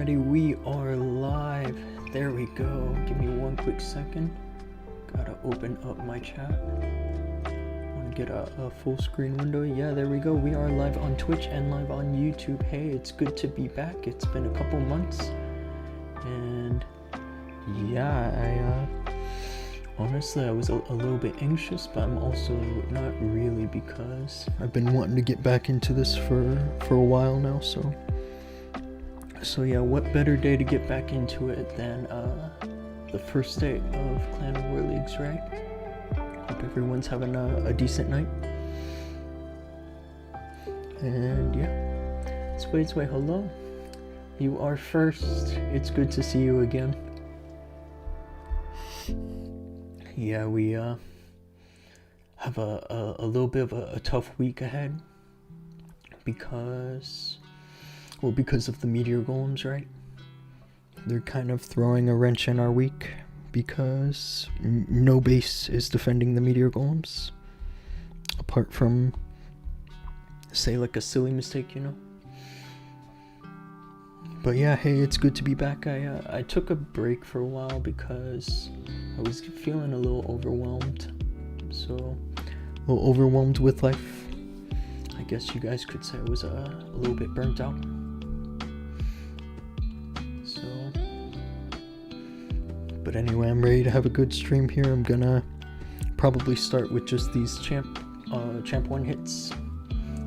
GreenEternity, we are live. There we go. Give me one quick second. Gotta open up my chat. Want to get a full screen window. Yeah, there we go. We are live on Twitch and live on YouTube. Hey, it's good to be back. It's been a couple months. And yeah, honestly, I was a little bit anxious, but I'm also not really, because I've been wanting to get back into this for a while now, so yeah, what better day to get back into it than the first day of Clan War Leagues, right? Hope everyone's having a decent night. And yeah, Sway, hello. You are first. It's good to see you again. Yeah, we have a little bit of a tough week ahead because of the meteor golems, right? They're kind of throwing a wrench in our week because no base is defending the meteor golems, apart from, say, like a silly mistake, you know? But yeah, hey, it's good to be back. I took a break for a while because I was feeling a little overwhelmed. So, a little overwhelmed with life. I guess you guys could say I was a little bit burnt out. So, but anyway, I'm ready to have a good stream here. I'm gonna probably start with just these champ 1 hits.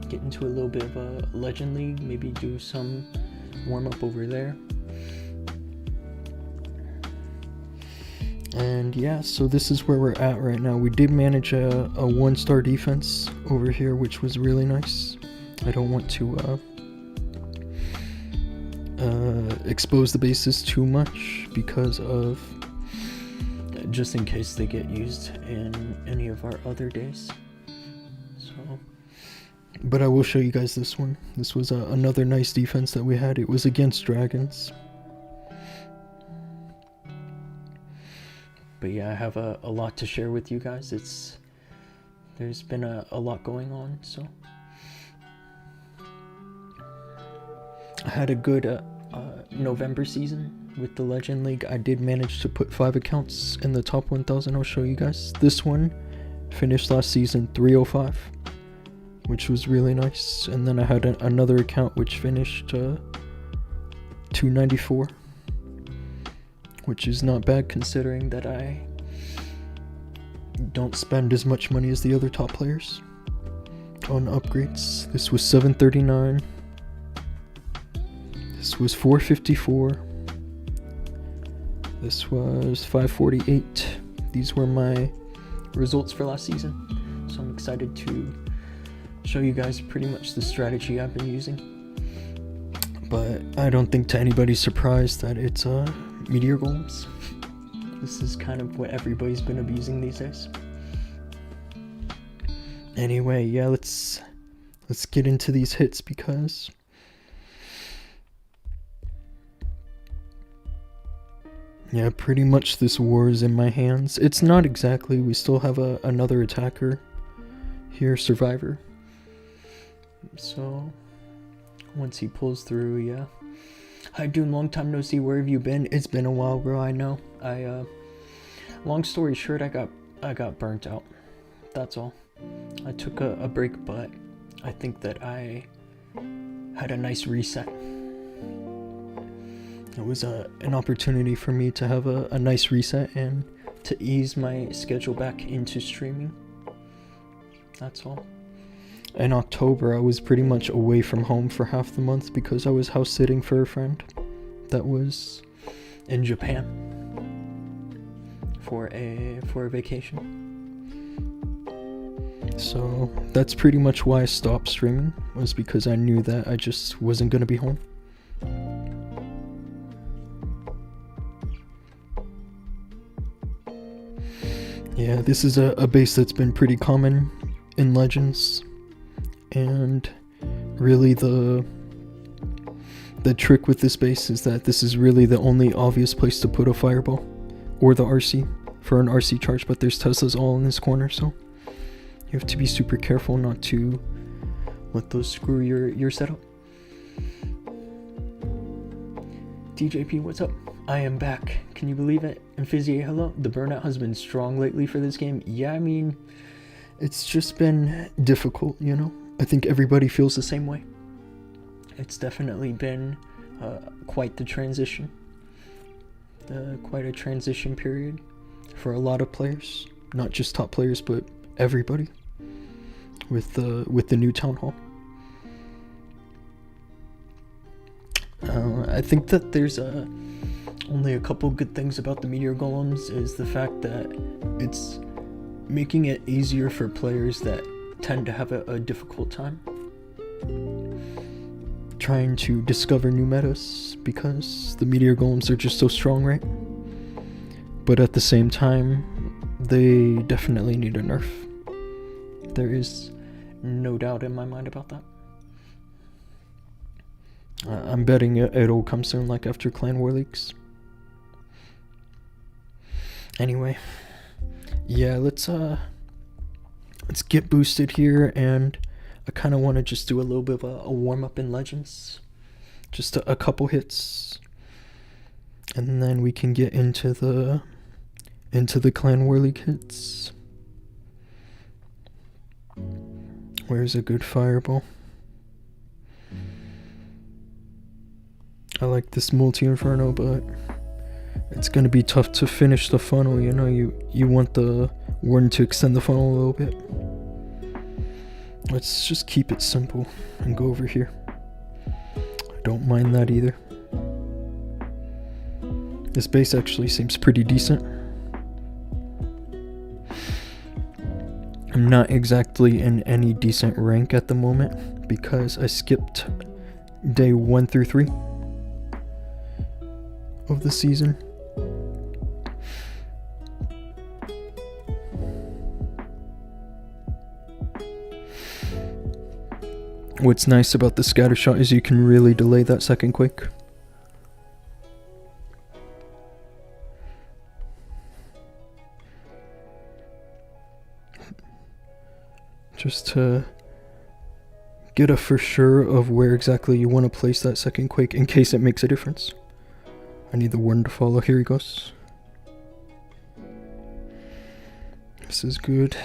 Get into a little bit of a legend league. Maybe do some warm up over there. And yeah, so this is where we're at right now. We did manage a 1-star defense over here, which was really nice. I don't want to expose the bases too much because of, just in case they get used in any of our other days. So, but I will show you guys this one. This was another nice defense that we had. It was against dragons. But yeah, I have a lot to share with you guys. There's been a lot going on, so I had a good November season with the Legend League. I did manage to put 5 accounts in the top 1,000. I'll show you guys. This one finished last season 305, which was really nice. And then I had another account which finished 294. Which is not bad considering that I don't spend as much money as the other top players on upgrades. This was 739. This was 454. This was 548. These were my results for last season. So I'm excited to show you guys pretty much the strategy I've been using. But I don't think to anybody's surprise that it's meteor golems. This is kind of what everybody's been abusing these days. Anyway, yeah, let's get into these hits because yeah, pretty much this war is in my hands. It's not exactly. We still have another attacker here, Survivor. So once he pulls through, yeah. Hi Dhoom, long time no see. Where have you been? It's been a while, bro. I know. Long story short, I got burnt out. That's all. I took a break, but I think that I had a nice reset. It was an opportunity for me to have a nice reset and to ease my schedule back into streaming. That's all. In October, I was pretty much away from home for half the month because I was house sitting for a friend that was in Japan for a vacation. So that's pretty much why I stopped streaming, was because I knew that I just wasn't gonna be home. Yeah, this is a base that's been pretty common in Legends. And really the trick with this base is that this is really the only obvious place to put a fireball or the RC for an RC charge, but there's Teslas all in this corner, so you have to be super careful not to let those screw your setup. DJP, what's up? I am back. Can you believe it? Amphisie, hello. The burnout has been strong lately for this game. Yeah, I mean, it's just been difficult, you know? I think everybody feels the same way. It's definitely been quite the transition. Quite a transition period for a lot of players. Not just top players, but everybody. With the new town hall. I think that there's only a couple good things about the meteor golems is the fact that it's making it easier for players that tend to have a difficult time trying to discover new metas, because the meteor golems are just so strong, right? But at the same time, they definitely need a nerf. There is no doubt in my mind about that. I'm betting it'll come soon, like after Clan War Leaks. Anyway, yeah, let's get boosted here, and I kind of want to just do a little bit of a warm-up in Legends. Just a couple hits. And then we can get into the Clan War League hits. Where's a good fireball? I like this multi-inferno, but it's gonna be tough to finish the funnel, you know? You want the warden to extend the funnel a little bit. Let's just keep it simple and go over here. I don't mind that either. This base actually seems pretty decent. I'm not exactly in any decent rank at the moment because I skipped day 1 through 3 of the season. What's nice about the scatter shot is you can really delay that second quake. Just to get a for sure of where exactly you want to place that second quake in case it makes a difference. I need the warden to follow. Here he goes. This is good.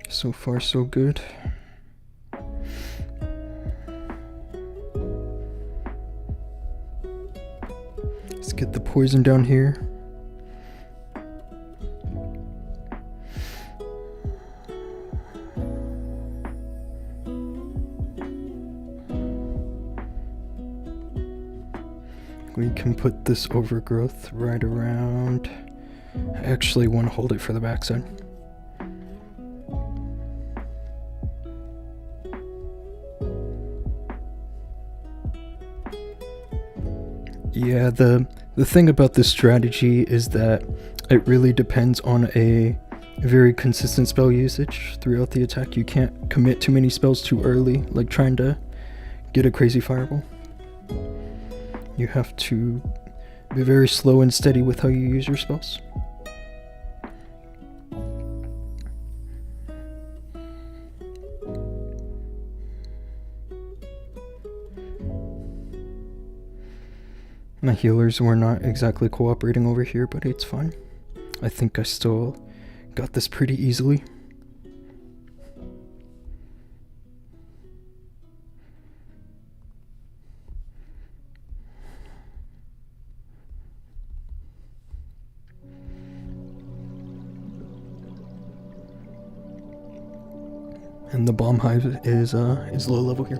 So far, so good. Let's get the poison down here. We can put this overgrowth right around. I actually want to hold it for the backside. Yeah, the thing about this strategy is that it really depends on a very consistent spell usage throughout the attack. You can't commit too many spells too early, like trying to get a crazy fireball. You have to be very slow and steady with how you use your spells. My healers were not exactly cooperating over here, but it's fine. I think I still got this pretty easily. And the bomb hive is low level here.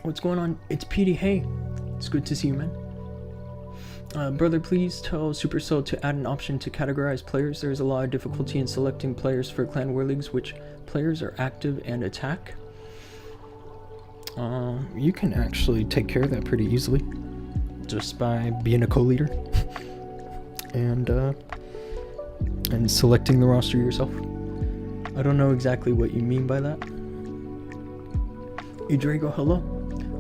What's going on? It's PD. Hey, it's good to see you, man. Brother, please tell Supercell to add an option to categorize players. There's a lot of difficulty in selecting players for Clan War Leagues, which players are active and attack. You can actually take care of that pretty easily, just by being a co-leader and selecting the roster yourself. I don't know exactly what you mean by that. Idrigo, hello.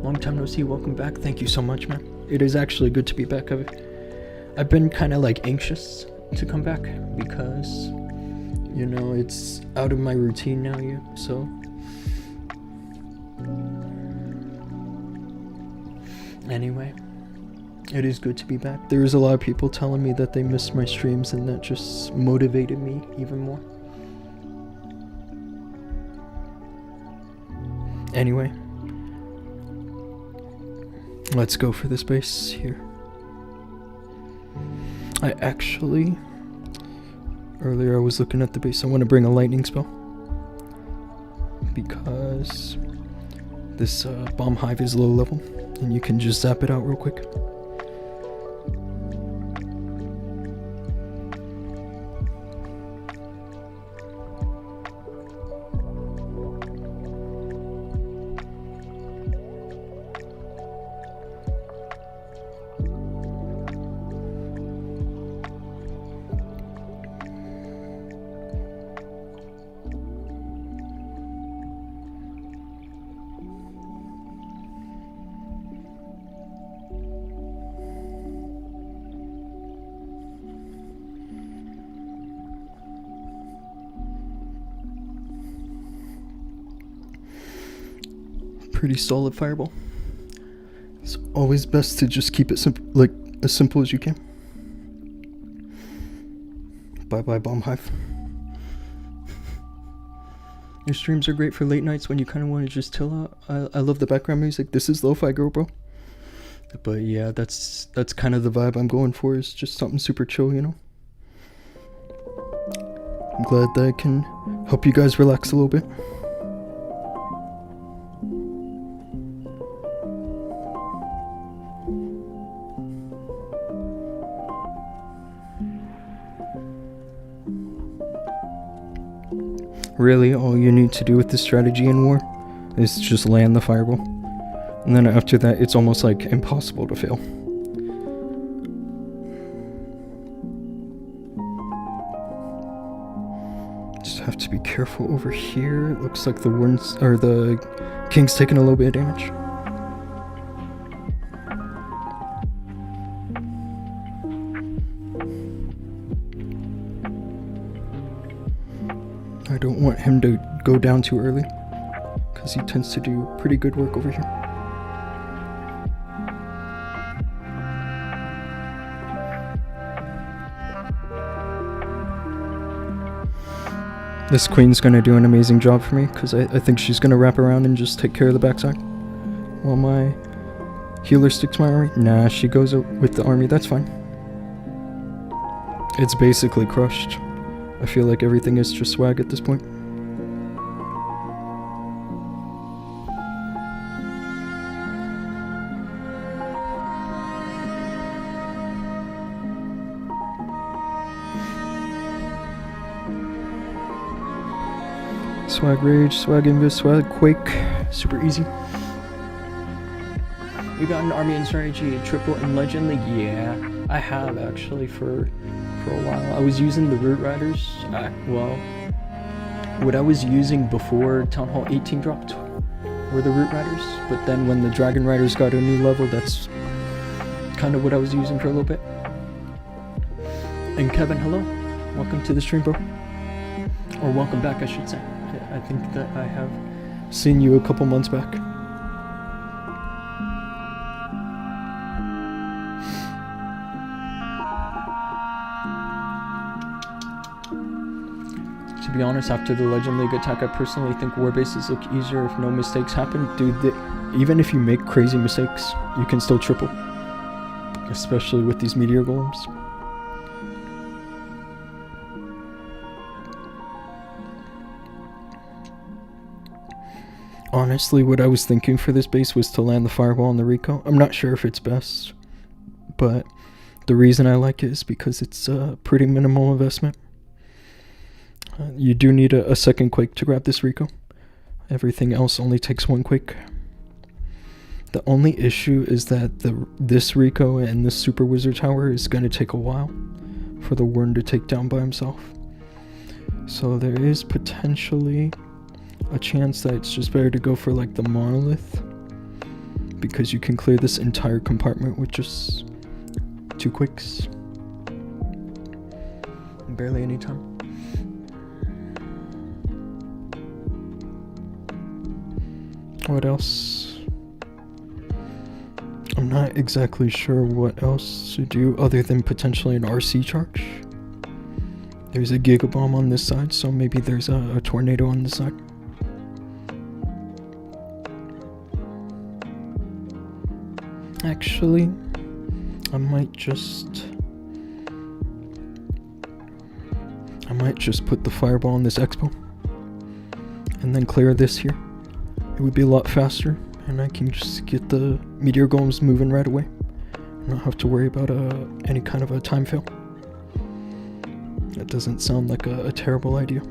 Long time no see, welcome back. Thank you so much, man. It is actually good to be back. I've been kind of like anxious to come back because, you know, it's out of my routine now, so Anyway, it is good to be back. There's a lot of people telling me that they missed my streams, and that just motivated me even more. Anyway, let's go for this base here. Earlier I was looking at the base. I want to bring a lightning spell, because this bomb hive is low level, and you can just zap it out real quick. Pretty solid fireball. It's always best to just keep it as simple as you can. Bye bye bomb hive. Your streams are great for late nights when you kind of want to just chill out. I love the background music. This is Lo-Fi Girl, bro. But yeah, that's kind of the vibe I'm going for, is just something super chill, you know? I'm glad that I can help you guys relax a little bit. Really, all you need to do with this strategy in war is just land the fireball. And then after that, it's almost like impossible to fail. Just have to be careful over here. It looks like the king's taking a little bit of damage. I don't want him to go down too early, because he tends to do pretty good work over here. This queen's gonna do an amazing job for me, because I think she's gonna wrap around and just take care of the backside while my healer sticks my army. Nah, she goes with the army, that's fine. It's basically crushed. I feel like everything is just swag at this point. Swag Rage, Swag Invis, Swag Quake. Super easy. You got an army and strategy triple in Legend League? Yeah, I have actually for a while. I was using the Root Riders. Well, what I was using before Town Hall 18 dropped were the Root Riders, but then when the Dragon Riders got a new level, that's kind of what I was using for a little bit. And Kevin, hello. Welcome to the stream, bro. Or welcome back, I should say. I think that I have seen you a couple months back. To be honest, after the Legend League attack, I personally think war bases look easier if no mistakes happen. Dude, even if you make crazy mistakes, you can still triple. Especially with these meteor golems. Honestly, what I was thinking for this base was to land the fireball on the Rico. I'm not sure if it's best, but the reason I like it is because it's a pretty minimal investment. You do need a second Quake to grab this Rico. Everything else only takes one Quake. The only issue is that this Rico and this Super Wizard Tower is going to take a while for the Worm to take down by himself. So there is potentially a chance that it's just better to go for like the Monolith, because you can clear this entire compartment with just 2 Quakes. Barely any time. What else? I'm not exactly sure what else to do other than potentially an RC charge. There's a gigabomb on this side, so maybe there's a tornado on this side. Actually, I might just put the fireball on this expo and then clear this here. It would be a lot faster, and I can just get the meteor golems moving right away. I don't have to worry about any kind of a time fail. That doesn't sound like a terrible idea.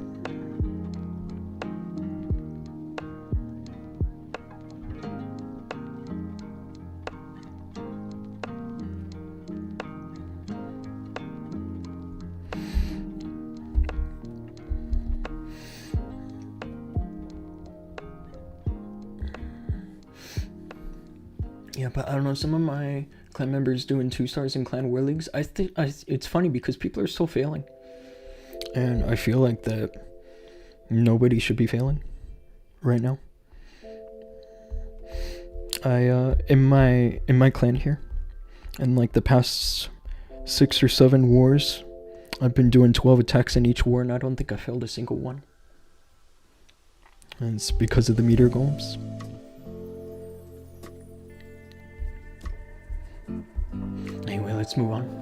Yeah, but I don't know, some of my clan members doing 2 stars in clan war leagues, I think it's funny because people are still failing. And I feel like that nobody should be failing right now. I in my clan here, in like the past 6 or 7 wars, I've been doing 12 attacks in each war, and I don't think I failed a single one. And it's because of the meteor golems. Anyway, let's move on.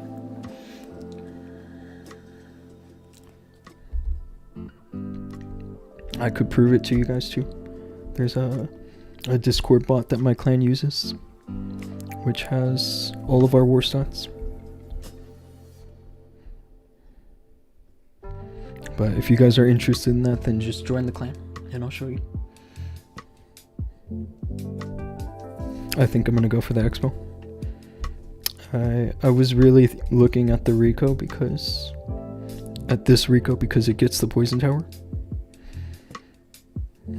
I could prove it to you guys too. There's a Discord bot that my clan uses, which has all of our war stats. But if you guys are interested in that, then just join the clan and I'll show you. I think I'm gonna go for the expo. I was really looking at the Rico because it gets the poison tower.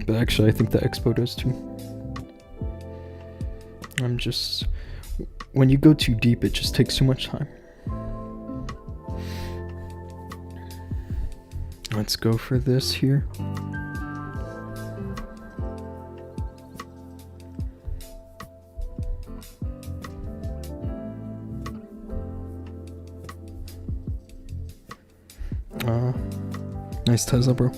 But actually I think the expo does too. When you go too deep, it just takes too much time. Let's go for this here. Nice Tesla, bro.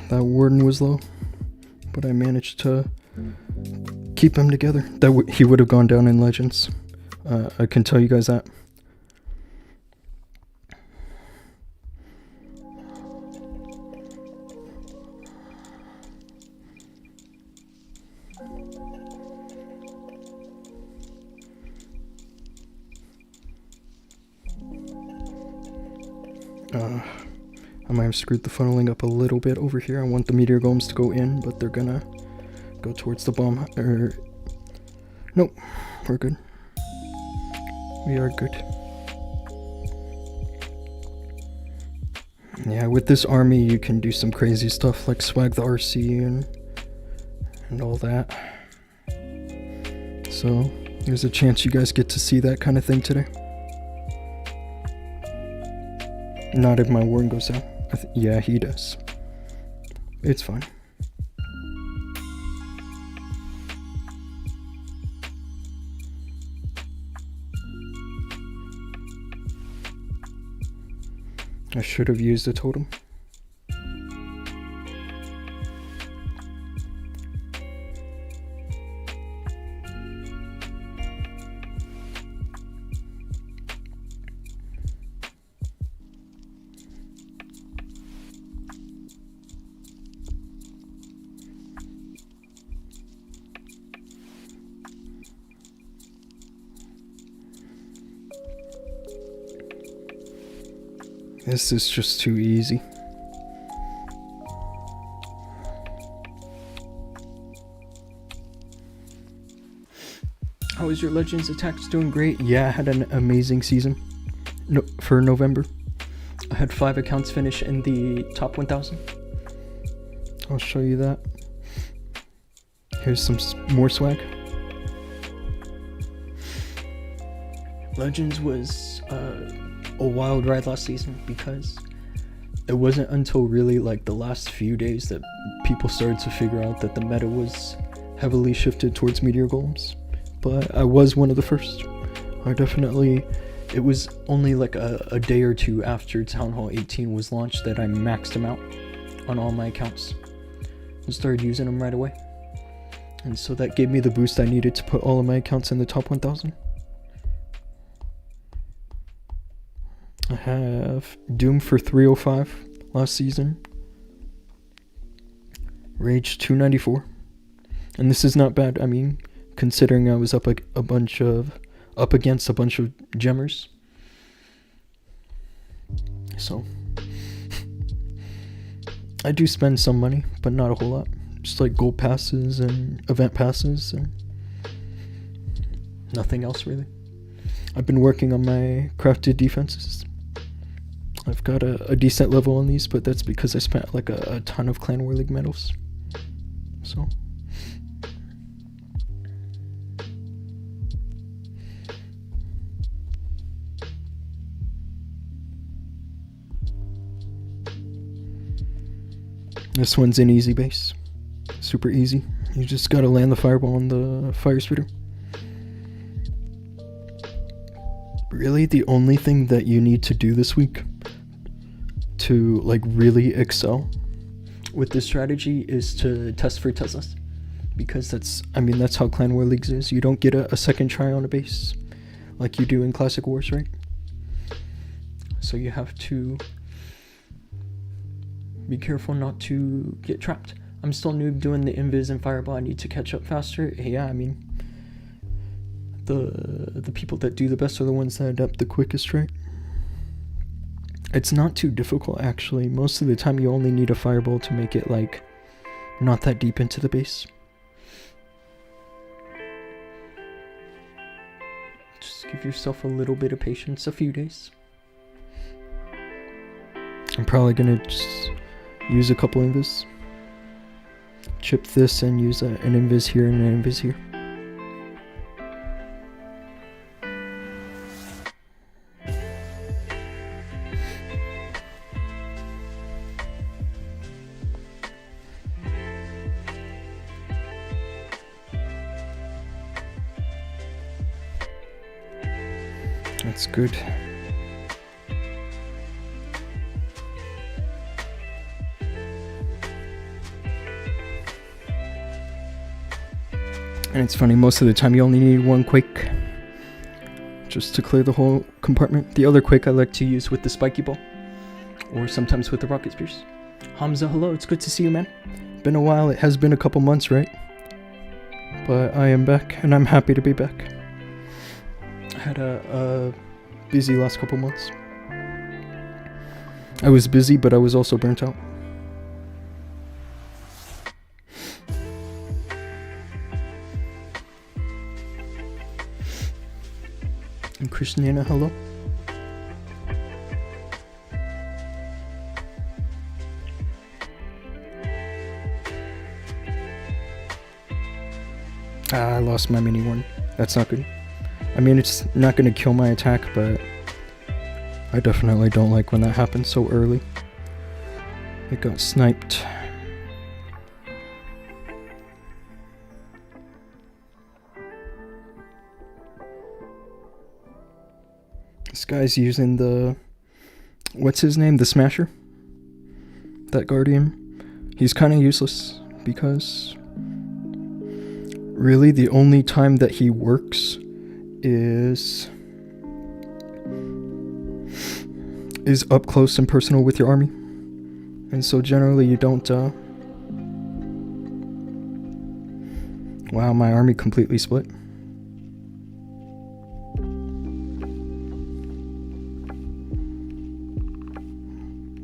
That warden was low, but I managed to keep him together. He would have gone down in Legends. I can tell you guys that. I might have screwed the funneling up a little bit over here. I want the meteor golems to go in, but they're gonna go towards the bomb. Nope, we're good. We are good. Yeah, with this army you can do some crazy stuff like swag the RC and all that. So there's a chance you guys get to see that kind of thing today. Not if my warden goes down. Yeah, he does. It's fine. I should have used a totem. This is just too easy. How is your Legends attacks doing? Great. Yeah, I had an amazing season for November. I had 5 accounts finish in the top 1000. I'll show you that. Here's some more swag. Legends was a wild ride last season because it wasn't until really like the last few days that people started to figure out that the meta was heavily shifted towards meteor golems. But I was one of the first. It was only like a day or two after Town Hall 18 was launched that I maxed them out on all my accounts and started using them right away. And so that gave me the boost I needed to put all of my accounts in the top 1000. I have Dhoom for 305 last season. Rage 294. And this is not bad. I mean, considering I was up against a bunch of gemmers. So I do spend some money, but not a whole lot. Just like gold passes and event passes and nothing else really. I've been working on my crafted defenses. I've got a decent level on these, but that's because I spent like a ton of Clan War League medals. So this one's an easy base. Super easy. You just gotta land the fireball on the fire speeder. Really, the only thing that you need to do this week to like really excel with this strategy is to test for Teslas, because that's how Clan War Leagues is. You don't get a second try on a base like you do in Classic Wars, right? So you have to be careful not to get trapped. I'm still noob doing the invis and fireball. I need to catch up faster. Yeah, I mean, the people that do the best are the ones that adapt the quickest, right? It's not too difficult, actually. Most of the time you only need a fireball to make it like not that deep into the base. Just give yourself a little bit of patience, a few days. I'm probably gonna just use a couple invis. Chip this and use an invis here and an invis here. That's good. And it's funny, most of the time you only need one quake just to clear the whole compartment. The other quake I like to use with the spiky ball, or sometimes with the rocket spears. Hamza, hello, it's good to see you, man. Been a while, it has been a couple months, right? But I am back, and I'm happy to be back. I had a busy last couple months. I was busy, but I was also burnt out. And Christina, hello. I lost my mini one. That's not good. I mean, it's not going to kill my attack, but I definitely don't like when that happens so early. It got sniped. This guy's using the... what's his name? The Smasher? That Guardian. He's kind of useless, because really the only time that he works is up close and personal with your army. And so generally you don't... Wow, my army completely split.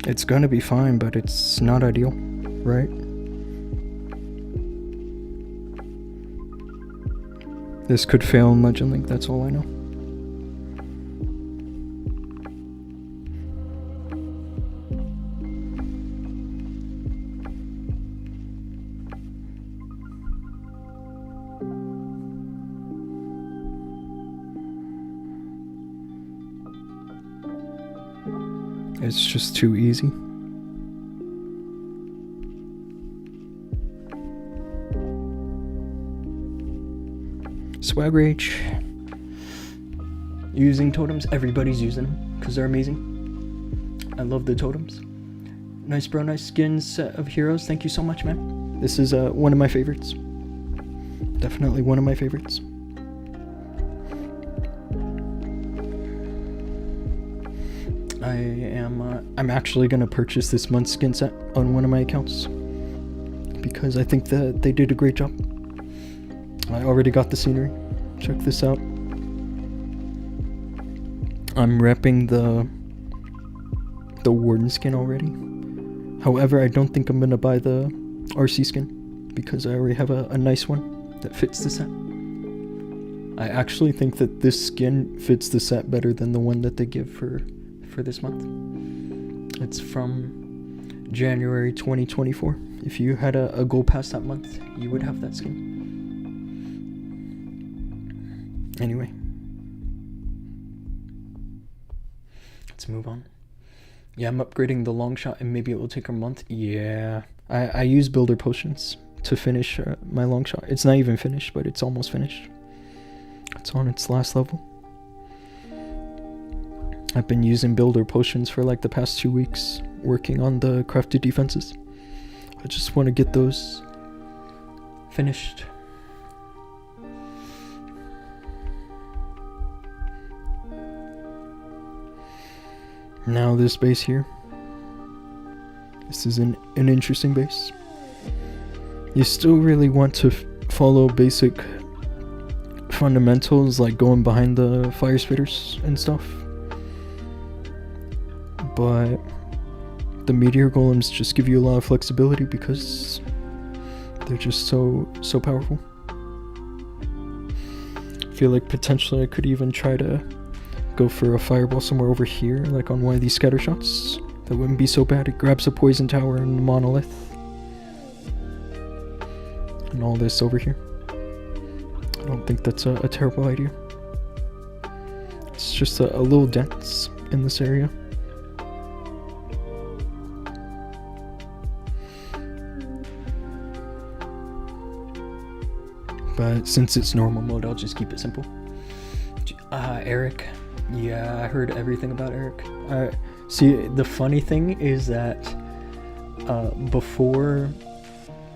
It's gonna be fine, but it's not ideal, right? This could fail in Legend Link, that's all I know. It's just too easy. Swag Rage. Using totems. Everybody's using them because they're amazing. I love the totems. Nice bro, nice skin set of heroes. Thank you so much, man. This is one of my favorites. Definitely one of my favorites. I'm actually gonna purchase this month's skin set on one of my accounts because I think that they did a great job. I already got the scenery. Check this out. I'm repping the Warden skin already. However, I don't think I'm gonna buy the RC skin because I already have a nice one that fits the set. I actually think that this skin fits the set better than the one that they give for this month. It's from January 2024. If you had a gold pass that month, you would have that skin. Anyway, let's move on. Yeah, I'm upgrading the long shot and maybe it will take a month. Yeah, I use builder potions to finish my long shot. It's not even finished, but it's almost finished. It's on its last level. I've been using builder potions for like the past 2 weeks, working on the crafted defenses. I just want to get those finished. Now this base here. This is an interesting base. You still really want to follow basic fundamentals like going behind the fire spitters and stuff. But the meteor golems just give you a lot of flexibility because they're just so powerful. I feel like potentially I could even try to go for a fireball somewhere over here, like on one of these scatter shots. That wouldn't be so bad. It grabs a poison tower and a monolith. And all this over here. I don't think that's a terrible idea. It's just a little dense in this area. But since it's normal mode, I'll just keep it simple. Eric. Yeah, I heard everything about Eric. See, the funny thing is that before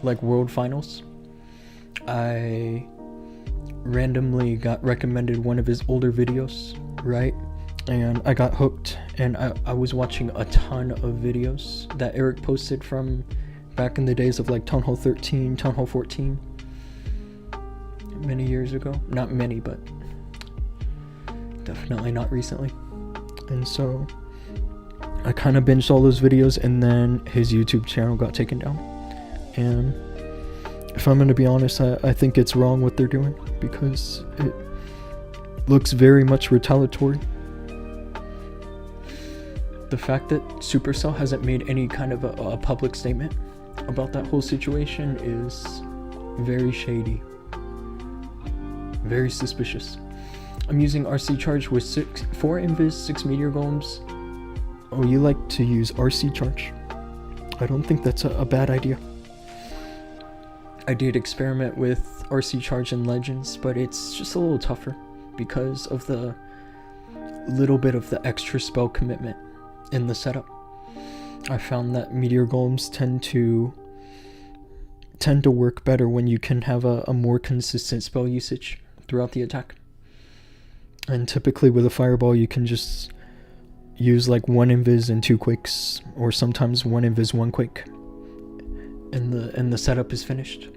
like World Finals, I randomly got recommended one of his older videos, right? And I got hooked, and I was watching a ton of videos that Eric posted from back in the days of like Town Hall 13, Town Hall 14. Many years ago. Not many, but definitely not recently. And so I kind of binged all those videos, and then his YouTube channel got taken down. And if I'm going to be honest, I think it's wrong what they're doing because it looks very much retaliatory. The fact that Supercell hasn't made any kind of a public statement about that whole situation is very shady. Very suspicious. I'm using RC charge with 4 invis, 6 meteor golems. Oh, you like to use RC charge? I don't think that's a bad idea. I did experiment with RC charge in Legends, but it's just a little tougher because of the little bit of the extra spell commitment in the setup. I found that meteor golems tend to work better when you can have a more consistent spell usage throughout the attack. And typically with a fireball you can just use like 1 invis and 2 quakes, or sometimes 1 invis, 1 quake, and the setup is finished,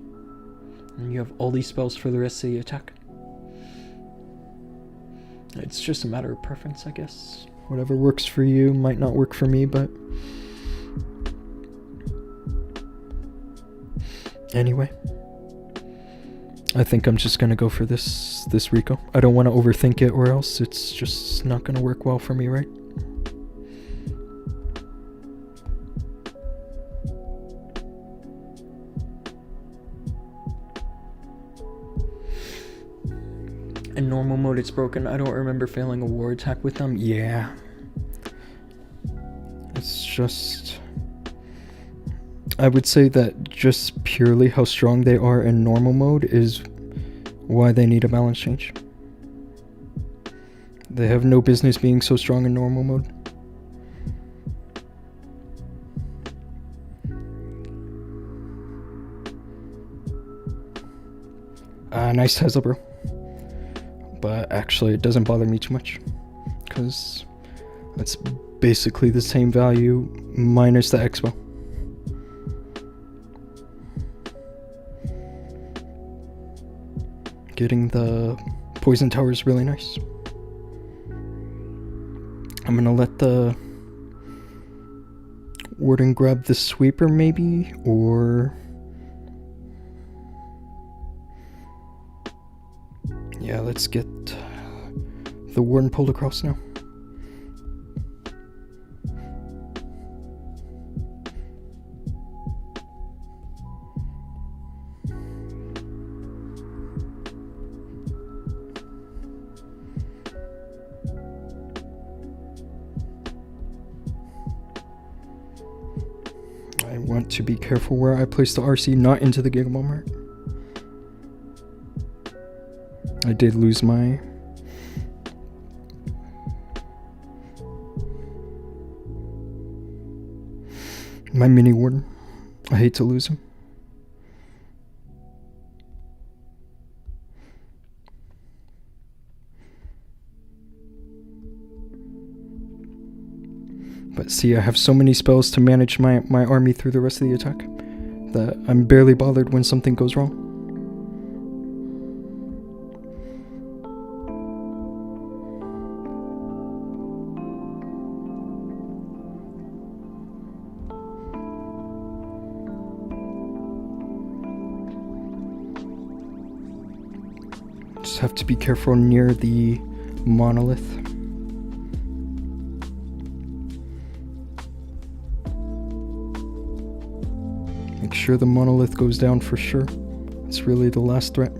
and you have all these spells for the rest of the attack. It's just a matter of preference, I guess. Whatever works for you might not work for me, but anyway, I think I'm just gonna go for this Rico. I don't want to overthink it, or else it's just not gonna work well for me, right? In normal mode it's broken. I don't remember failing a war attack with them. Yeah. just... I would say that just purely how strong they are in normal mode is why they need a balance change. They have no business being so strong in normal mode. Nice Tesla, bro. But actually, it doesn't bother me too much, because that's basically the same value minus the expo. Getting the poison tower is really nice. I'm gonna let the warden grab the sweeper maybe, or... yeah, let's get the warden pulled across now. I want to be careful where I place the RC, not into the Gigabomb Mart. I did lose my mini warden. I hate to lose him. But see, I have so many spells to manage my army through the rest of the attack that I'm barely bothered when something goes wrong. Just have to be careful near the monolith. Make sure the monolith goes down for sure. It's really the last threat.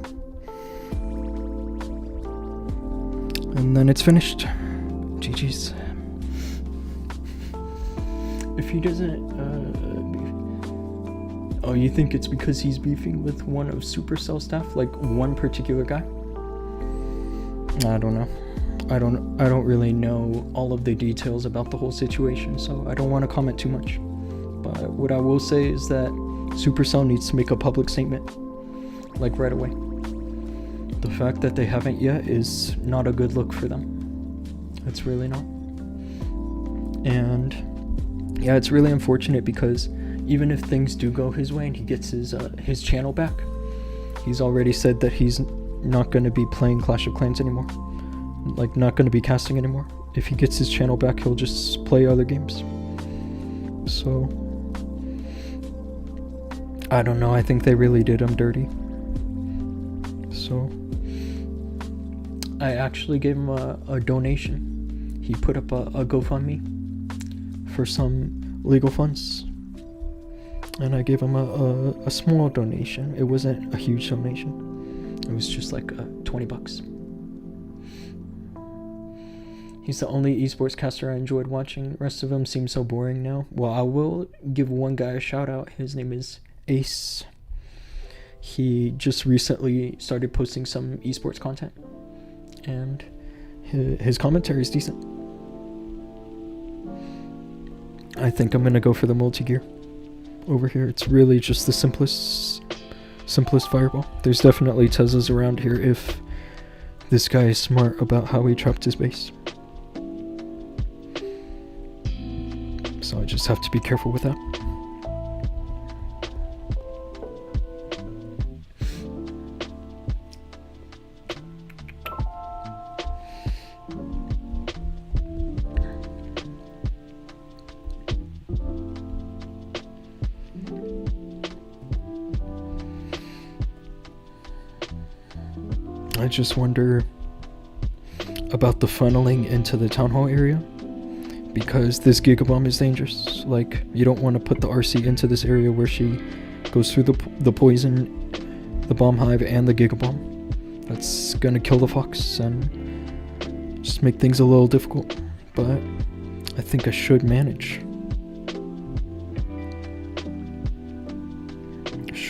And then it's finished. GG's. If he doesn't oh, you think it's because he's beefing with one of Supercell staff? Like one particular guy? I don't know. I don't really know all of the details about the whole situation, so I don't want to comment too much. But what I will say is that Supercell needs to make a public statement, like right away. The fact that they haven't yet is not a good look for them. It's really not. And yeah, it's really unfortunate because even if things do go his way and he gets his channel back, he's already said that he's not going to be playing Clash of Clans anymore. Like, not going to be casting anymore. If he gets his channel back, he'll just play other games. So, I don't know. I think they really did him dirty. So, I actually gave him a donation. He put up a GoFundMe for some legal funds. And I gave him a small donation. It wasn't a huge donation. It was just like $20. He's the only esports caster I enjoyed watching. The rest of them seem so boring now. Well, I will give one guy a shout out. His name is Ace. He just recently started posting some esports content, and his commentary is decent. I think I'm gonna go for the multi-gear over here. It's really just the simplest fireball. There's definitely Teslas around here if this guy is smart about how he trapped his base. So I just have to be careful with that. I just wonder about the funneling into the town hall area, because this Gigabomb is dangerous. Like, you don't want to put the RC into this area where she goes through the poison, the bomb hive, and the Gigabomb. That's gonna kill the fox and just make things a little difficult. But I think I should manage.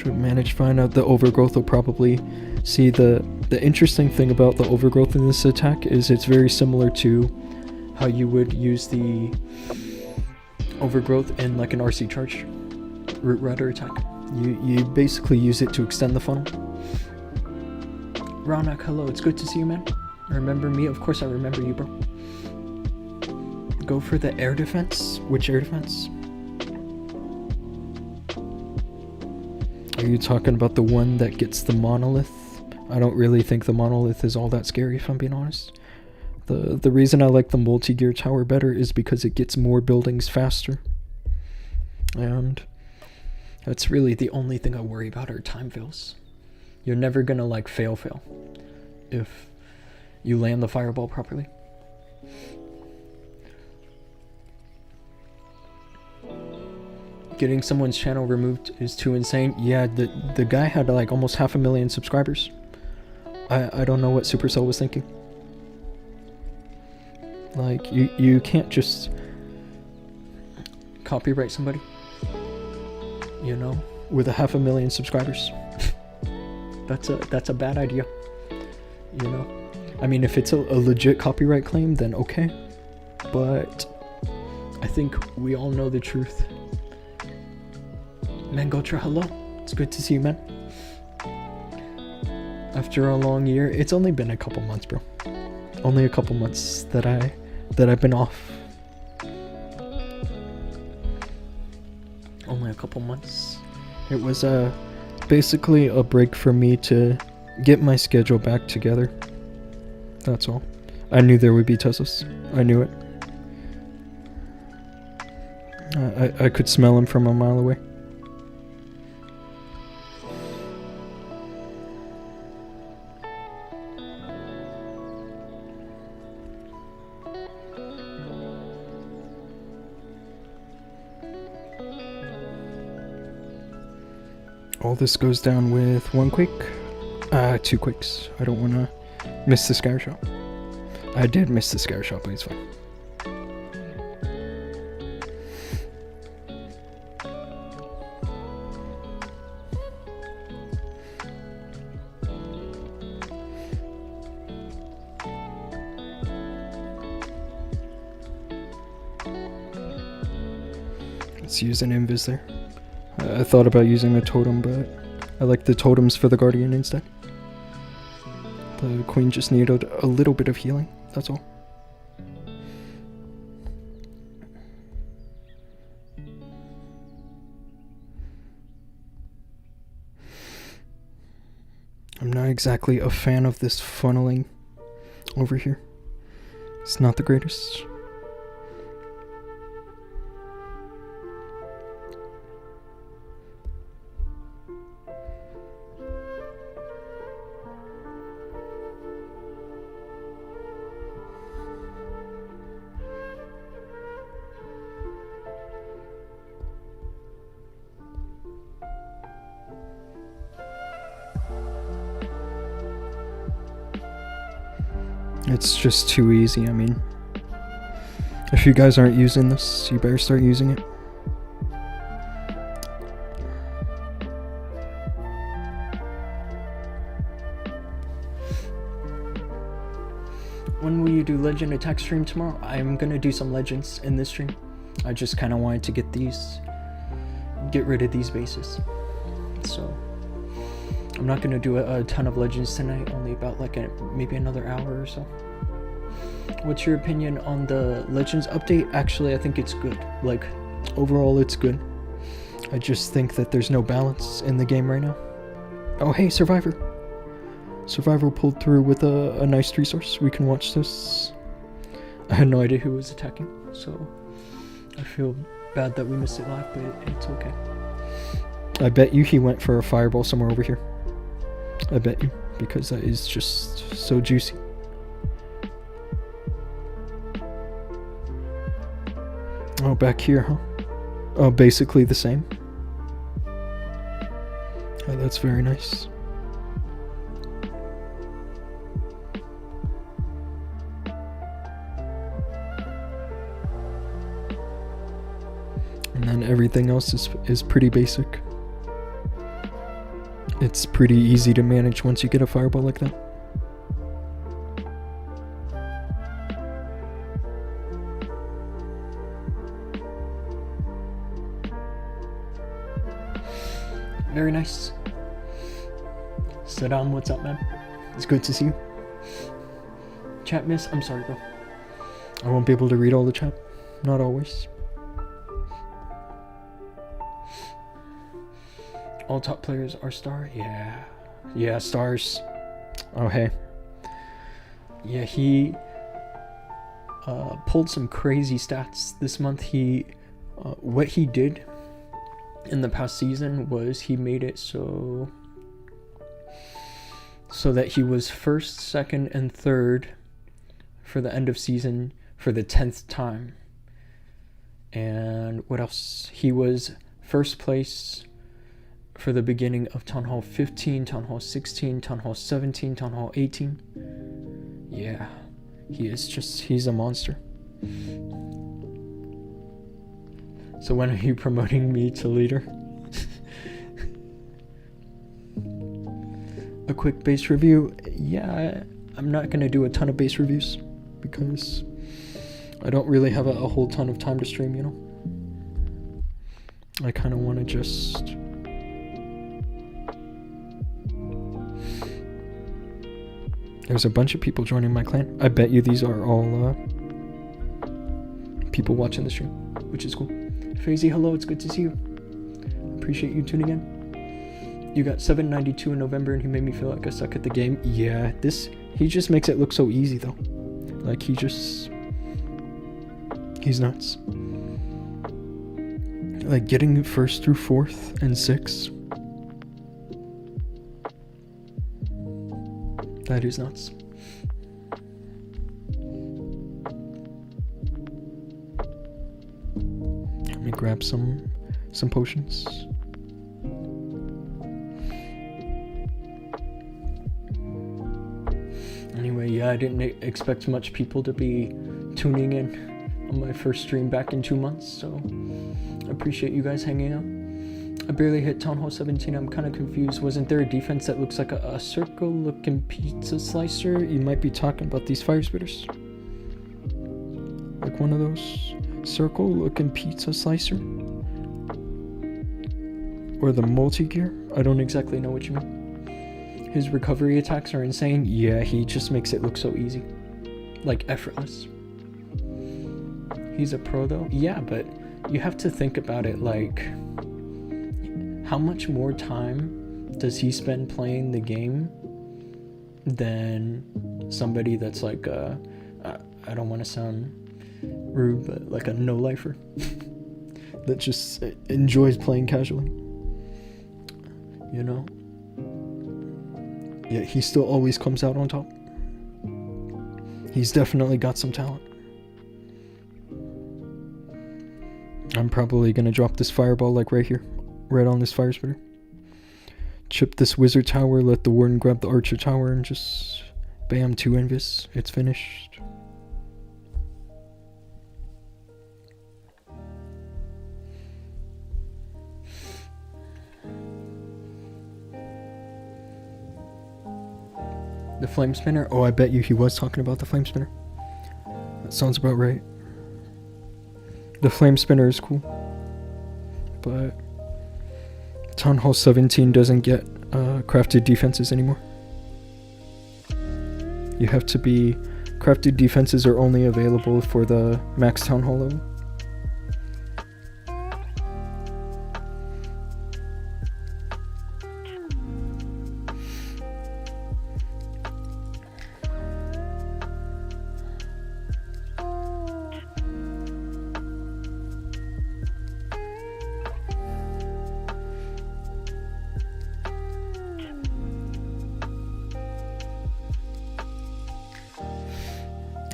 Should manage to find out the overgrowth will probably see the interesting thing about the overgrowth in this attack is it's very similar to how you would use the overgrowth in like an RC charge root rider attack. You basically use it to extend the funnel. Ronak, hello, it's good to see you, man. Remember me? Of course I remember you, bro. Go for the air defense? Which air defense? Are you talking about the one that gets the monolith? I don't really think the monolith is all that scary, if I'm being honest. The reason I like the multi-gear tower better is because it gets more buildings faster. And that's really the only thing I worry about are time fails. You're never gonna like fail if you land the fireball properly. Getting someone's channel removed is too insane. Yeah, the guy had like almost 500,000 subscribers. I don't know what Supercell was thinking. Like, you can't just copyright somebody, you know, with 500,000 subscribers. That's a bad idea, you know. I mean, if it's a legit copyright claim, then okay. But I think we all know the truth. Mangotra, hello. It's good to see you, man. After a long year, it's only been a couple months, bro. Only a couple months that I've been off. Only a couple months. It was basically a break for me to get my schedule back together. That's all. I knew there would be Teslas. I knew it. I could smell him from a mile away. All this goes down with 1 quake? 2 quakes. I don't want to miss the scour shot. I did miss the scour shot, but it's fine. Let's use an invis there. I thought about using a totem, but I like the totems for the guardian instead. The queen just needed a little bit of healing, that's all. I'm not exactly a fan of this funneling over here. It's not the greatest. It's just too easy. I mean, if you guys aren't using this, you better start using it. When will you do Legend Attack stream tomorrow? I'm gonna do some Legends in this stream. I just kind of wanted to get rid of these bases. So I'm not gonna do a ton of Legends tonight, only about like maybe another hour or so. What's your opinion on the Legends update? Actually, I think it's good. Like, overall it's good. I just think that there's no balance in the game right now. Oh hey, Survivor! Survivor pulled through with a nice resource. We can watch this. I had no idea who was attacking, so I feel bad that we missed it live, but it's okay. I bet you he went for a fireball somewhere over here. I bet you, because that is just so juicy. Oh, back here, huh? Oh, basically the same. Oh, that's very nice. And then everything else is pretty basic. it's pretty easy to manage once you get a fireball like that. Very nice. Saddam, what's up, man? It's good to see you. Chat miss? I'm sorry, bro. I won't be able to read all the chat. Not always. All top players are star? Yeah. Yeah, stars. Oh, hey. Yeah, he pulled some crazy stats this month. What he did in the past season was he made it so that he was first, second, and third for the end of season for the 10th time. And what else? He was first place for the beginning of Town Hall 15, Town Hall 16, Town Hall 17, Town Hall 18. Yeah, he's a monster. So when are you promoting me to leader? A quick base review. Yeah, I'm not going to do a ton of base reviews because I don't really have a whole ton of time to stream, you know? I kind of want to just... There's a bunch of people joining my clan. I bet you these are all people watching the stream, which is cool. Fazy, hello, it's good to see you. Appreciate you tuning in. You got 792 in November and he made me feel like I suck at the game. Yeah, he just makes it look so easy though. Like he's nuts. Like getting first through fourth and sixth. That is nuts. Let me grab some potions. Anyway, yeah, I didn't expect much people to be tuning in on my first stream back in 2 months, so I appreciate you guys hanging out. I barely hit Town Hall 17, I'm kind of confused. Wasn't there a defense that looks like a circle-looking pizza slicer? You might be talking about these fire spitters. Like one of those circle-looking pizza slicer? Or the multi-gear? I don't exactly know what you mean. His recovery attacks are insane. Yeah, he just makes it look so easy. Like effortless. He's a pro though? Yeah, but you have to think about it like... How much more time does he spend playing the game than somebody that's like I don't want to sound rude, but like a no-lifer that just enjoys playing casually, you know? Yeah, he still always comes out on top. He's definitely got some talent. I'm probably gonna drop this fireball like right here. Right on this fire spitter. Chip this wizard tower, let the warden grab the archer tower, and just bam, 2 invis. It's finished. The flame spinner? Oh, I bet you he was talking about the flame spinner. That sounds about right. The flame spinner is cool. But Town Hall 17 doesn't get crafted defenses anymore. You have to be... Crafted defenses are only available for the max Town Hall level.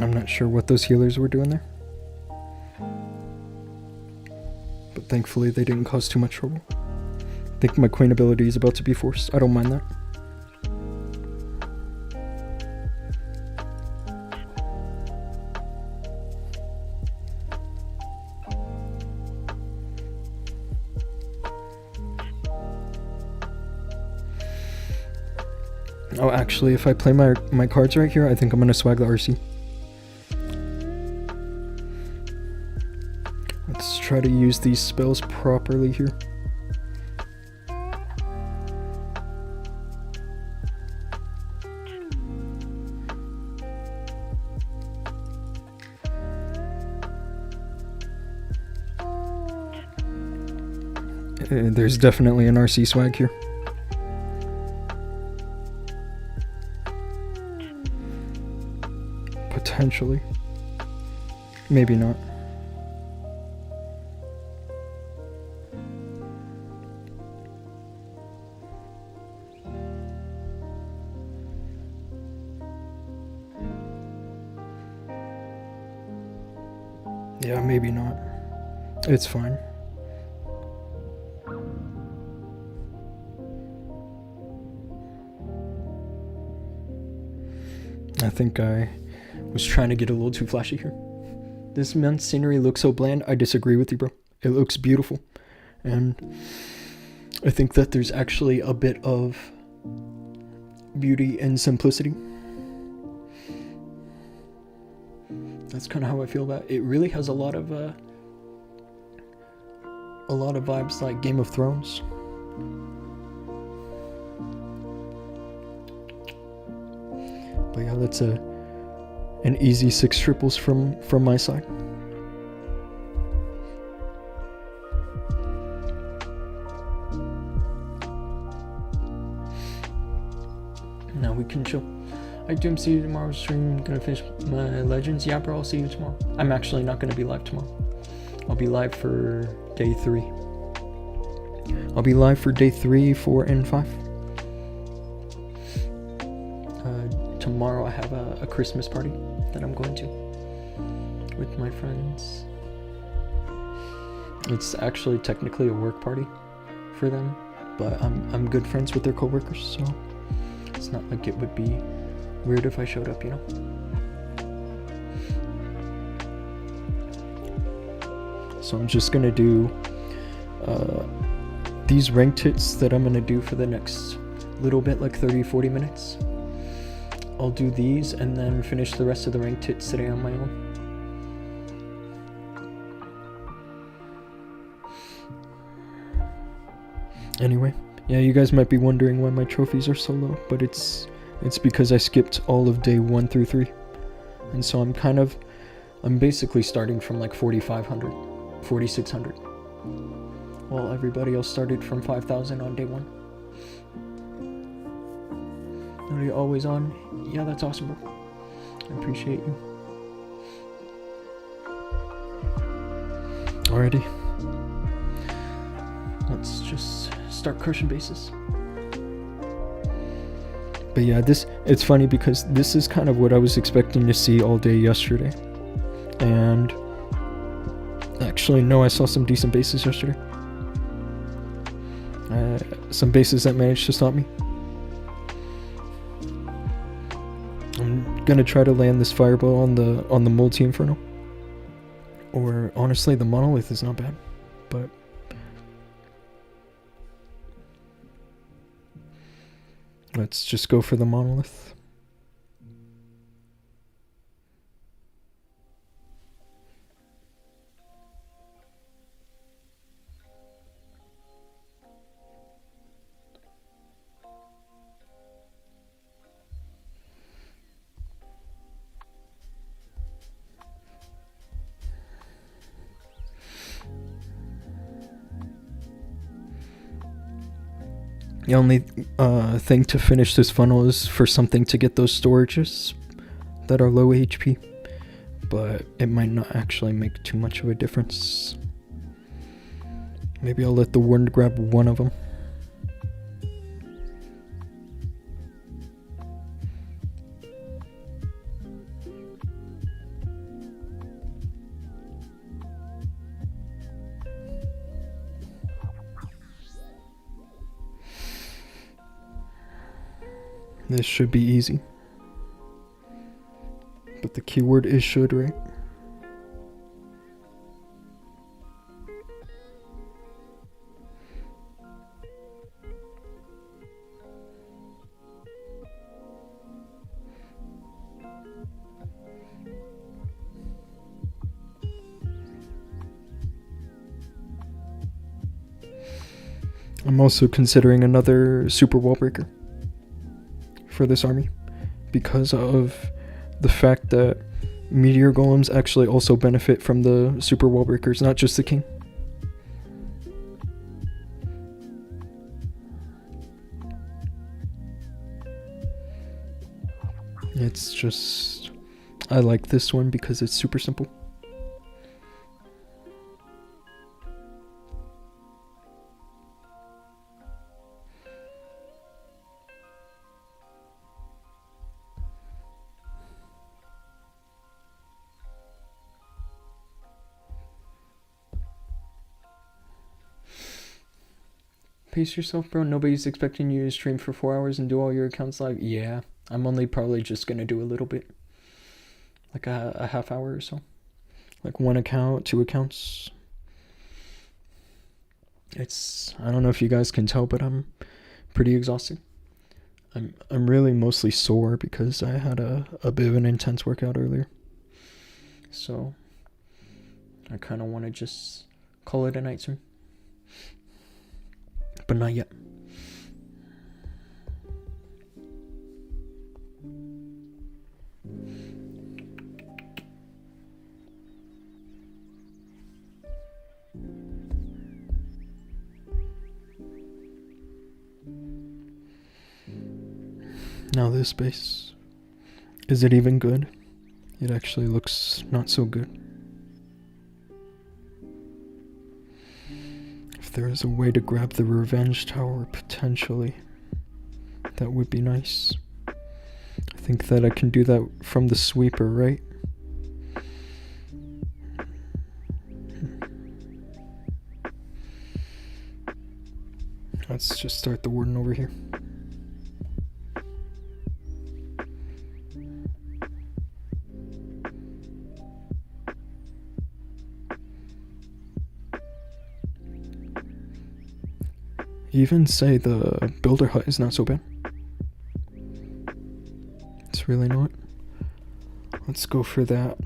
I'm not sure what those healers were doing there. But thankfully they didn't cause too much trouble. I think my queen ability is about to be forced. I don't mind that. Oh, actually, if I play my cards right here, I think I'm gonna swag the RC. Let's try to use these spells properly here. There's definitely an RC swag here. Potentially. Maybe not. Yeah, maybe not. It's fine. I think I was trying to get a little too flashy here. This month's scenery looks so bland. I disagree with you, bro. It looks beautiful. And I think that there's actually a bit of beauty and simplicity. That's kind of how I feel about it. It really has a lot of vibes like Game of Thrones. But yeah, that's an easy 6 triples from my side. Now we can chill. I Dhoom, see you tomorrow stream. Gonna finish my Legends. Yeah, bro, I'll see you tomorrow. I'm actually not gonna be live tomorrow. I'll be live for day 3. I'll be live for day 3, 4, and 5. Tomorrow I have a Christmas party that I'm going to with my friends. It's actually technically a work party for them, but I'm good friends with their coworkers, so it's not like it would be weird if I showed up, you know? So I'm just gonna do these ranked hits that I'm gonna do for the next little bit, like 30-40 minutes. I'll do these and then finish the rest of the ranked hits today on my own. Anyway, yeah, you guys might be wondering why my trophies are so low, but it's because I skipped all of day 1 through 3. And so I'm basically starting from like 4,500, 4,600. While everybody else started from 5,000 on day 1. Are you always on? Yeah, that's awesome, bro. I appreciate you. Alrighty. Let's just start crushing bases. But yeah, it's funny because this is kind of what I was expecting to see all day yesterday. And actually, no, I saw some decent bases yesterday. Some bases that managed to stop me. I'm gonna try to land this fireball on the multi-inferno. Or honestly, the monolith is not bad, but let's just go for the monolith. The only thing to finish this funnel is for something to get those storages that are low HP, but it might not actually make too much of a difference. Maybe I'll let the wind grab one of them. This should be easy. But the keyword is should, right? I'm also considering another super wall breaker for this army because of the fact that meteor golems actually also benefit from the super wall breakers, not just the king. It's just, I like this one because it's super simple. Pace yourself, bro. Nobody's expecting you to stream for 4 hours and do all your accounts live. Yeah, I'm only probably just gonna do a little bit. Like a half hour or so. Like 1 account, 2 accounts. It's, I don't know if you guys can tell, but I'm pretty exhausted. I'm really mostly sore because I had a bit of an intense workout earlier. So I kind of want to just call it a night soon. But not yet. Now this base, is it even good? It actually looks not so good. If there is a way to grab the revenge tower, potentially, that would be nice. I think that I can do that from the sweeper, right? Let's just start the warden over here. Even say the builder hut is not so bad. It's really not. Let's go for that.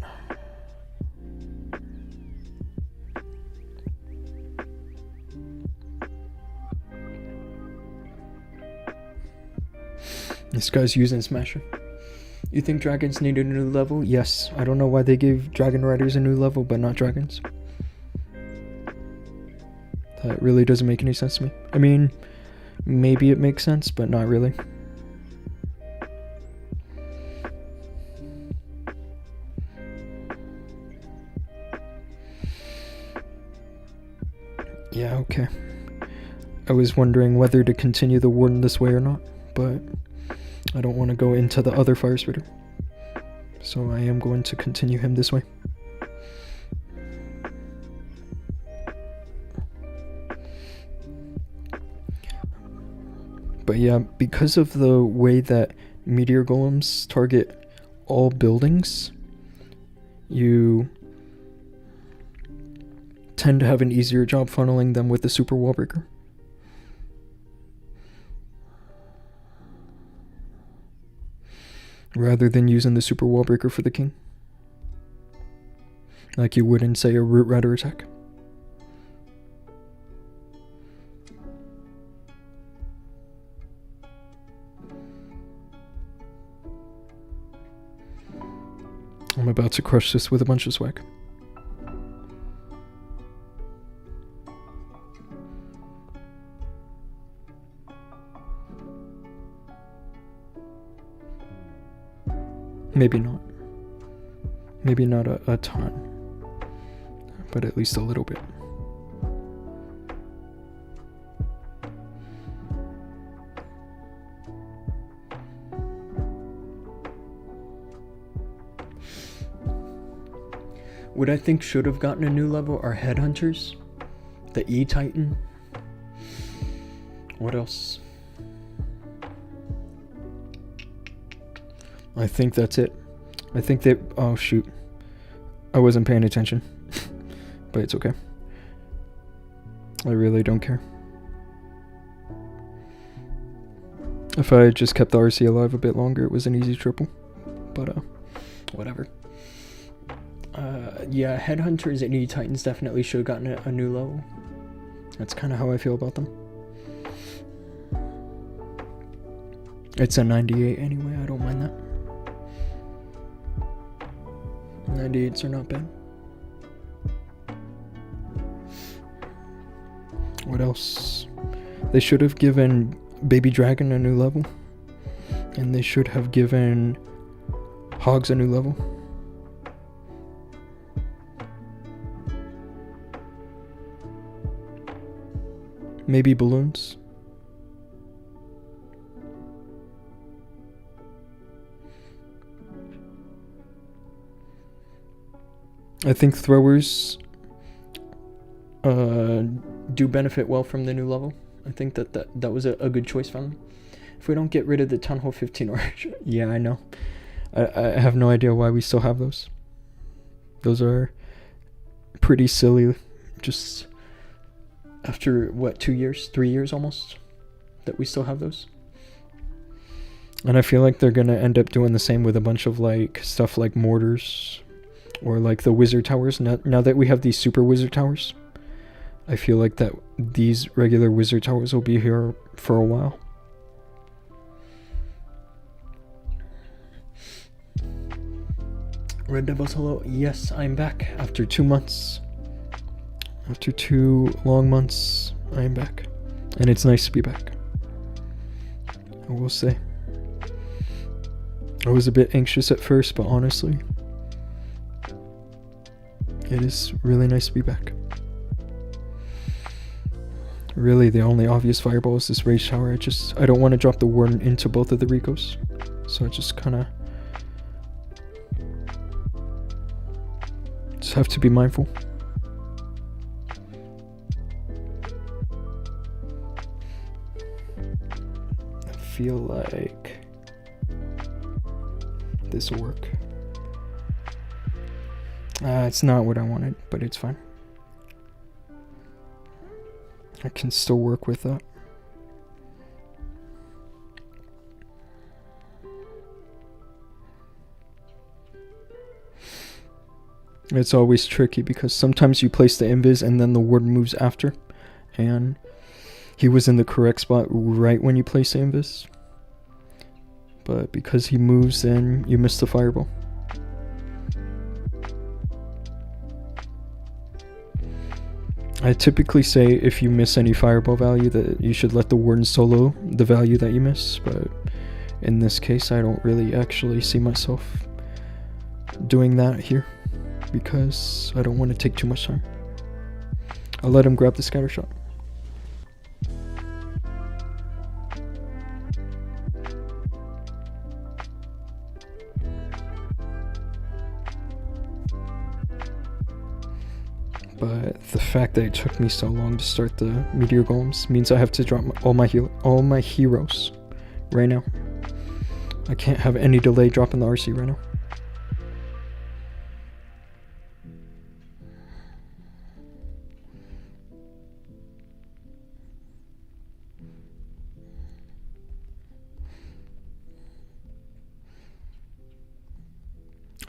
This guy's using Smasher. You think dragons need a new level? Yes. I don't know why they gave dragon riders a new level, but not dragons. That really doesn't make any sense to me. I mean, maybe it makes sense, but not really. Yeah, okay. I was wondering whether to continue the warden this way or not, but I don't want to go into the other fire spitter. So I am going to continue him this way. But yeah, because of the way that meteor golems target all buildings, you tend to have an easier job funneling them with the super wall breaker. Rather than using the super wall breaker for the king. Like you would in, say, a root rider attack. I'm about to crush this with a bunch of swag. Maybe not. Maybe not a ton. But at least a little bit. What I think should have gotten a new level are headhunters, the E-Titan. What else? I think that's it. I think that, oh shoot, I wasn't paying attention, but it's okay. I really don't care. If I had just kept the RC alive a bit longer, it was an easy triple, but whatever. Yeah, headhunters and E-Titans definitely should have gotten a new level. That's kind of how I feel about them. It's a 98 anyway, I don't mind that. 98s are not bad. What else? They should have given Baby Dragon a new level. And they should have given Hogs a new level. Maybe balloons. I think throwers do benefit well from the new level. I think that was a good choice from them. If we don't get rid of the Town Hall 15 orange, yeah, I know. I have no idea why we still have those. Those are pretty silly. Just after what, 2 years, 3 years almost, that we still have those. And I feel like they're gonna end up doing the same with a bunch of like stuff like mortars. Or like the wizard towers. Now that we have these super wizard towers, I feel like that these regular wizard towers will be here for a while. Red Devils, hello. Yes, I'm back after 2 months. After 2 long months, I am back. And it's nice to be back, I will say. I was a bit anxious at first, but honestly, it is really nice to be back. Really, the only obvious fireball is this rage tower. I don't want to drop the warden into both of the Ricos. So I just kinda just have to be mindful. I feel like this will work. It's not what I wanted, but it's fine. I can still work with that. It's always tricky because sometimes you place the invis and then the warden moves after, and he was in the correct spot right when you place the invis. But because he moves, then you miss the fireball. I typically say if you miss any fireball value that you should let the warden solo the value that you miss, but in this case I don't really actually see myself doing that here because I don't want to take too much time. I'll let him grab the scatter shot. But the fact that it took me so long to start the meteor golems means I have to drop all my heroes right now. I can't have any delay dropping the RC right now.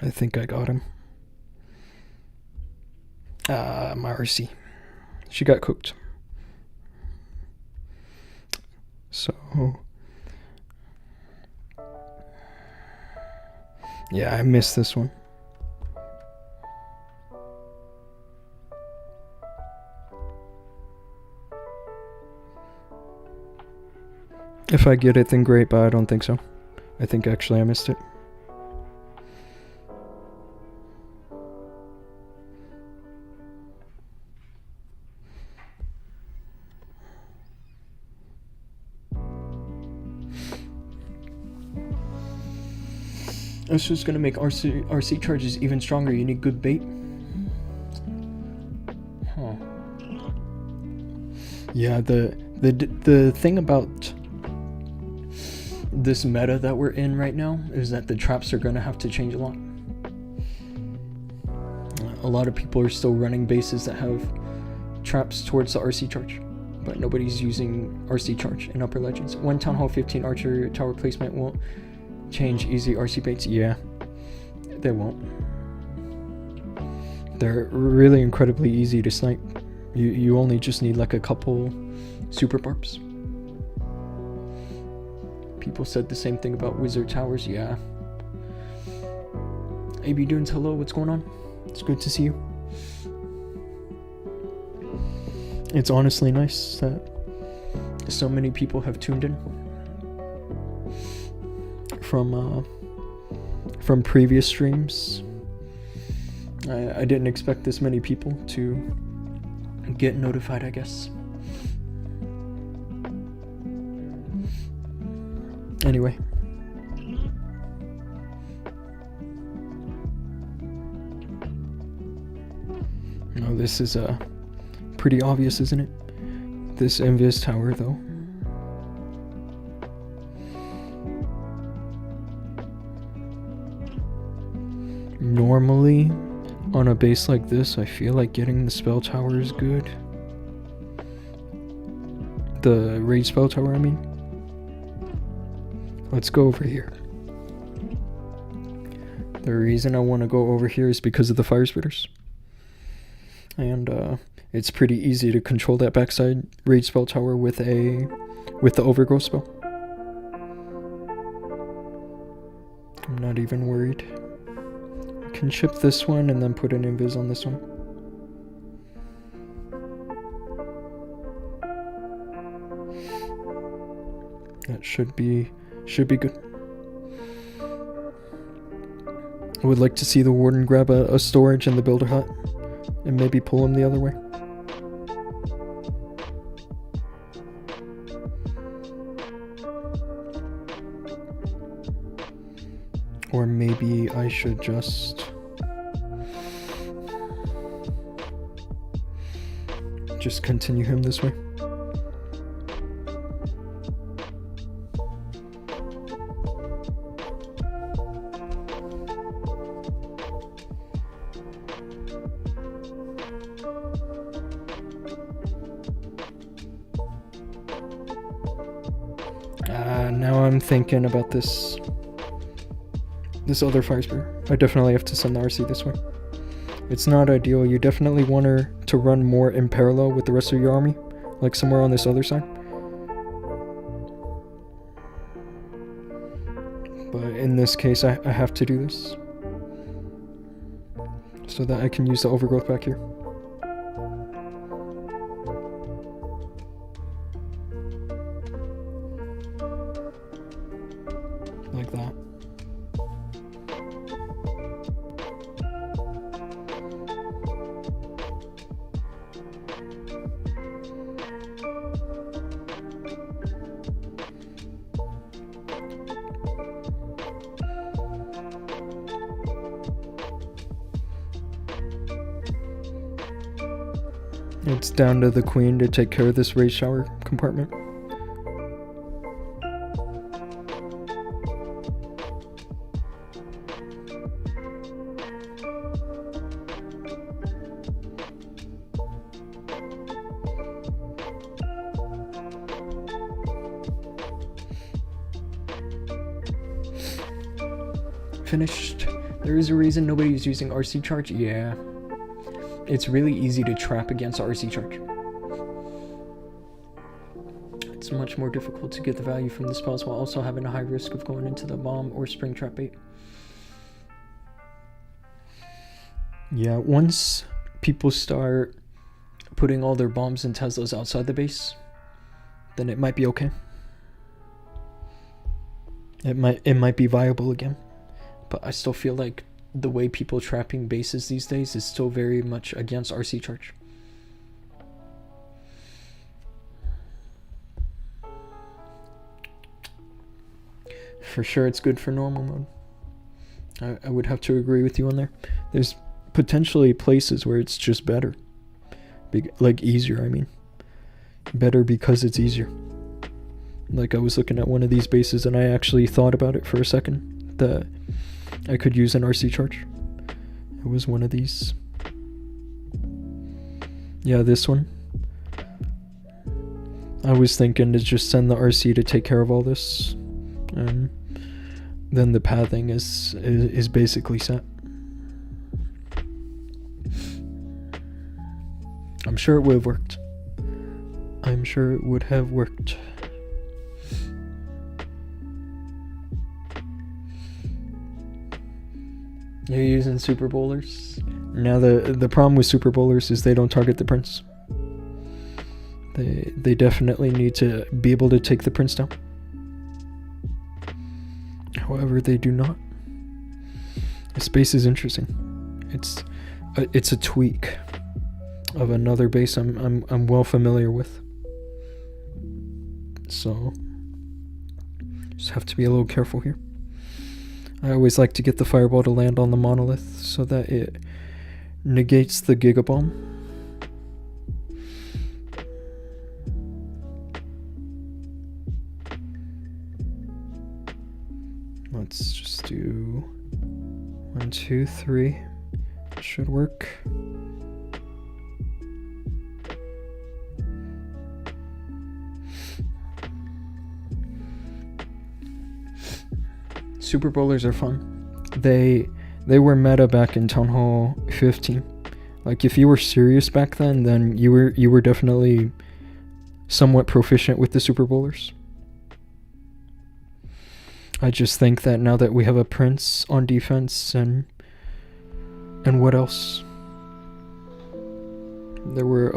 I think I got him. My RC. She got cooked. So yeah, I missed this one. If I get it, then great, but I don't think so. I think actually I missed it. It's just gonna make RC charges even stronger. You need good bait. Huh. Yeah, the thing about this meta that we're in right now is that the traps are gonna have to change a lot. A lot of people are still running bases that have traps towards the RC charge, but nobody's using RC charge in Upper Legends. One Town Hall 15 Archer tower placement won't change easy RC baits. Yeah, they won't. They're really incredibly easy to snipe. You only just need like a couple super barbs. People said the same thing about Wizard Towers, yeah. AB Dunes, hello, what's going on? It's good to see you. It's honestly nice that so many people have tuned in from previous streams. I didn't expect this many people to get notified, I guess. Anyway. No, this is pretty obvious, isn't it? This Invis Tower, though. Normally, on a base like this, I feel like getting the spell tower is good. The raid spell tower, I mean. Let's go over here. The reason I want to go over here is because of the fire spitters. And it's pretty easy to control that backside raid spell tower with the overgrowth spell. I'm not even worried. I can chip this one and then put an invis on this one. That should be good. I would like to see the warden grab a storage in the builder hut and maybe pull him the other way. Or maybe I should just continue him this way. Now I'm thinking about this other fire spear. I definitely have to send the RC this way. It's not ideal. You definitely want her to run more in parallel with the rest of your army, like somewhere on this other side. But in this case, I have to do this so that I can use the overgrowth back here. Like that. It's down to the queen to take care of this raid shower compartment. Finished. There is a reason nobody's using RC charge? Yeah. It's really easy to trap against RC charge. It's much more difficult to get the value from the spells while also having a high risk of going into the bomb or spring trap bait. Yeah, once people start putting all their bombs and Teslas outside the base, then it might be okay. It might be viable again. But I still feel like the way people trapping bases these days is still very much against RC charge. For sure it's good for normal mode. I would have to agree with you on there. There's potentially places where it's just better. Like easier, I mean. Better because it's easier. Like I was looking at one of these bases and I actually thought about it for a second. That I could use an RC charge. It was one of these. Yeah, this one. I was thinking to just send the RC to take care of all this. And then the pathing is basically set. I'm sure it would have worked. I'm sure it would have worked. You're using super bowlers. Now the problem with super bowlers is they don't target the prince. They definitely need to be able to take the prince down. However, they do not. This base is interesting. It's a tweak of another base I'm well familiar with. So just have to be a little careful here. I always like to get the fireball to land on the monolith so that it negates the gigabomb. Let's just do 1, 2, 3. Should work. Super bowlers are fun. They were meta back in Town Hall 15. Like if you were serious back then you were definitely somewhat proficient with the super bowlers. I just think that now that we have a prince on defense and what else? There were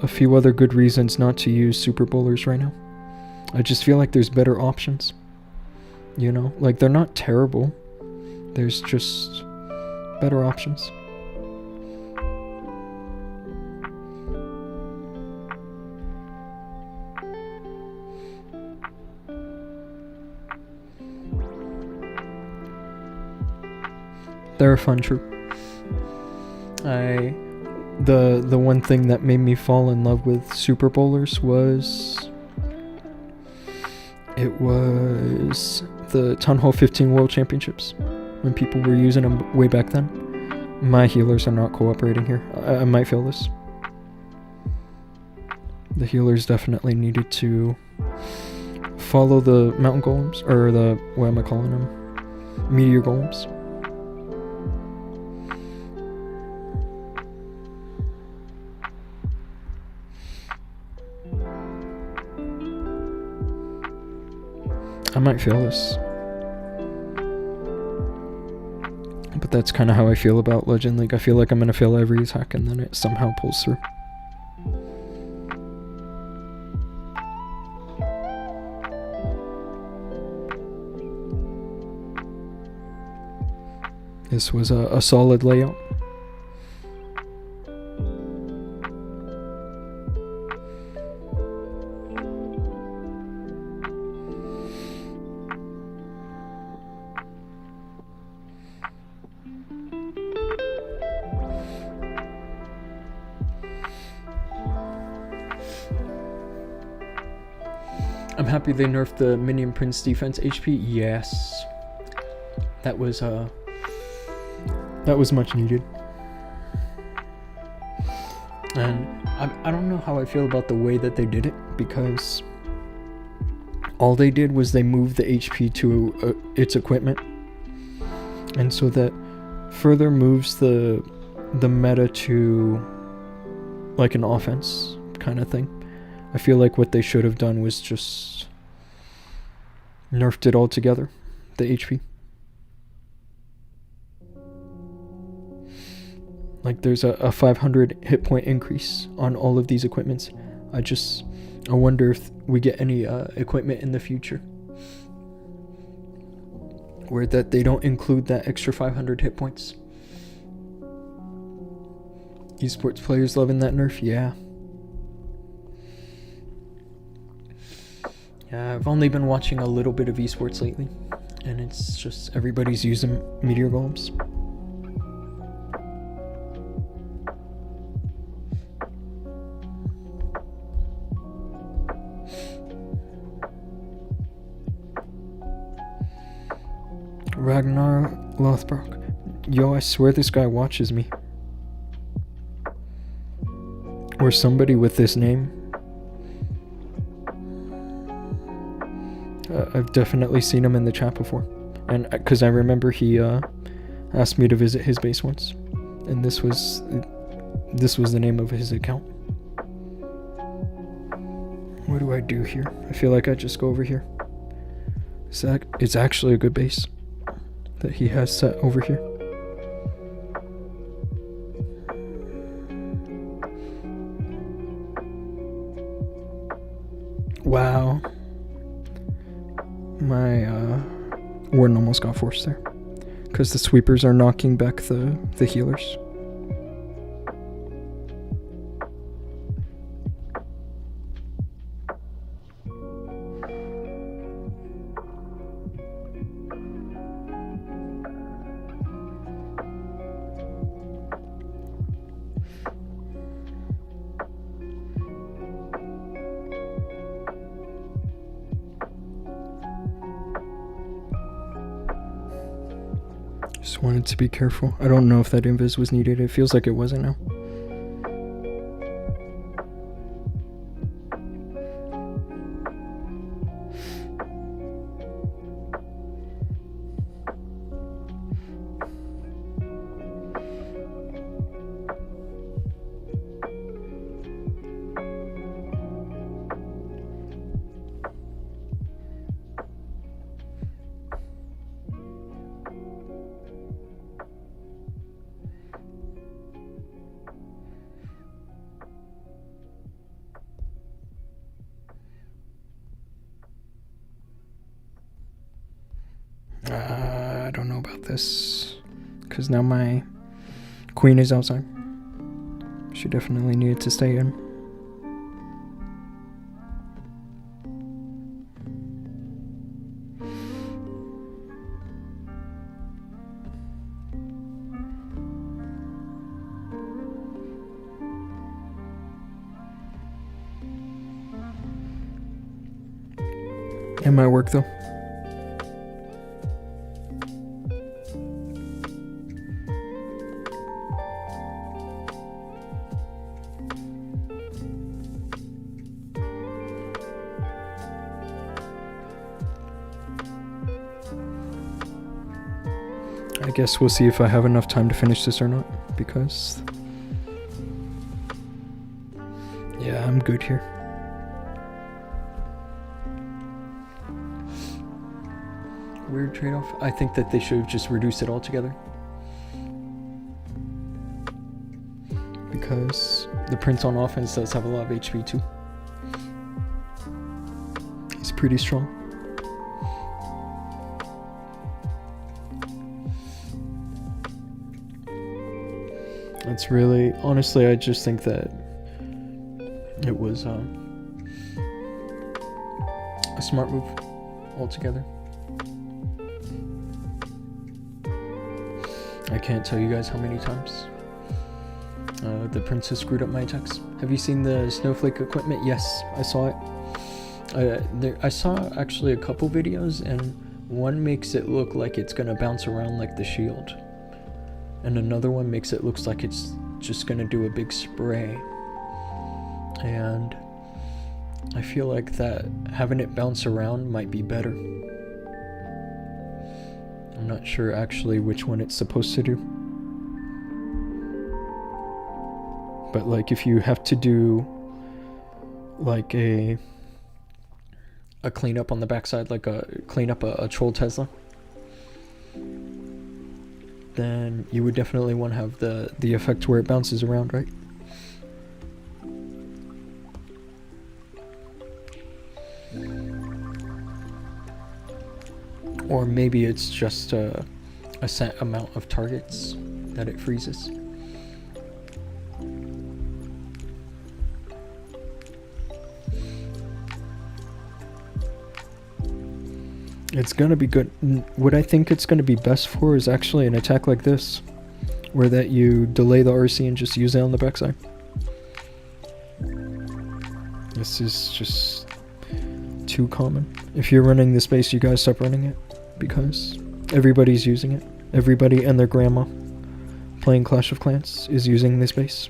a few other good reasons not to use super bowlers right now. I just feel like there's better options. You know, like they're not terrible. There's just better options. They're a fun troop. The one thing that made me fall in love with super bowlers was the Town Hall 15 World Championships, when people were using them way back then. My healers are not cooperating here. I might fail this. The healers definitely needed to follow the mountain golems, or the, what am I calling them? Meteor golems. I might fail this. But that's kind of how I feel about Legend League. I feel like I'm going to fail every attack and then it somehow pulls through. This was a solid layout. I'm happy they nerfed the Minion Prince defense HP. Yes. That was much needed. And I don't know how I feel about the way that they did it, because all they did was they moved the HP to its equipment. And so that further moves the meta to like an offense kind of thing. I feel like what they should have done was just nerfed it all together, the HP. Like there's a 500 hit point increase on all of these equipments. I wonder if we get any equipment in the future where that they don't include that extra 500 hit points. Esports players loving that nerf, yeah. Yeah, I've only been watching a little bit of esports lately, and it's just everybody's using meteor golems. Ragnar Lothbrok. Yo, I swear this guy watches me. Or somebody with this name. I've definitely seen him in the chat before. And because I remember he asked me to visit his base once. And this was the name of his account. What do I do here? I feel like I just go over here. It's actually a good base that he has set over here. Wow. My warden almost got forced there. Because the sweepers are knocking back the healers. Just wanted to be careful. I don't know if that invis was needed. It feels like it wasn't now. I don't know about this, because now my queen is outside. She definitely needed to stay in. It might work though. I guess we'll see if I have enough time to finish this or not, because yeah, I'm good here. Weird trade-off. I think that they should have just reduced it altogether, because the prince on offense does have a lot of HP too. He's pretty strong. It's really, honestly, I just think that it was a smart move altogether. I can't tell you guys how many times the princess screwed up my attacks. Have you seen the snowflake equipment? Yes, I saw it. I saw actually a couple videos, and one makes it look like it's gonna bounce around like the shield, and another one makes it looks like it's just gonna do a big spray. And I feel like that having it bounce around might be better. I'm not sure actually which one it's supposed to do. But like if you have to do like a cleanup on the backside, like a clean up a troll Tesla, then you would definitely want to have the effect where it bounces around, right? Or maybe it's just a set amount of targets that it freezes. It's gonna be good. What I think it's gonna be best for is actually an attack like this, where that you delay the RC and just use it on the backside. This is just too common. If you're running this base, you guys stop running it, because everybody's using it. Everybody and their grandma playing Clash of Clans is using this base.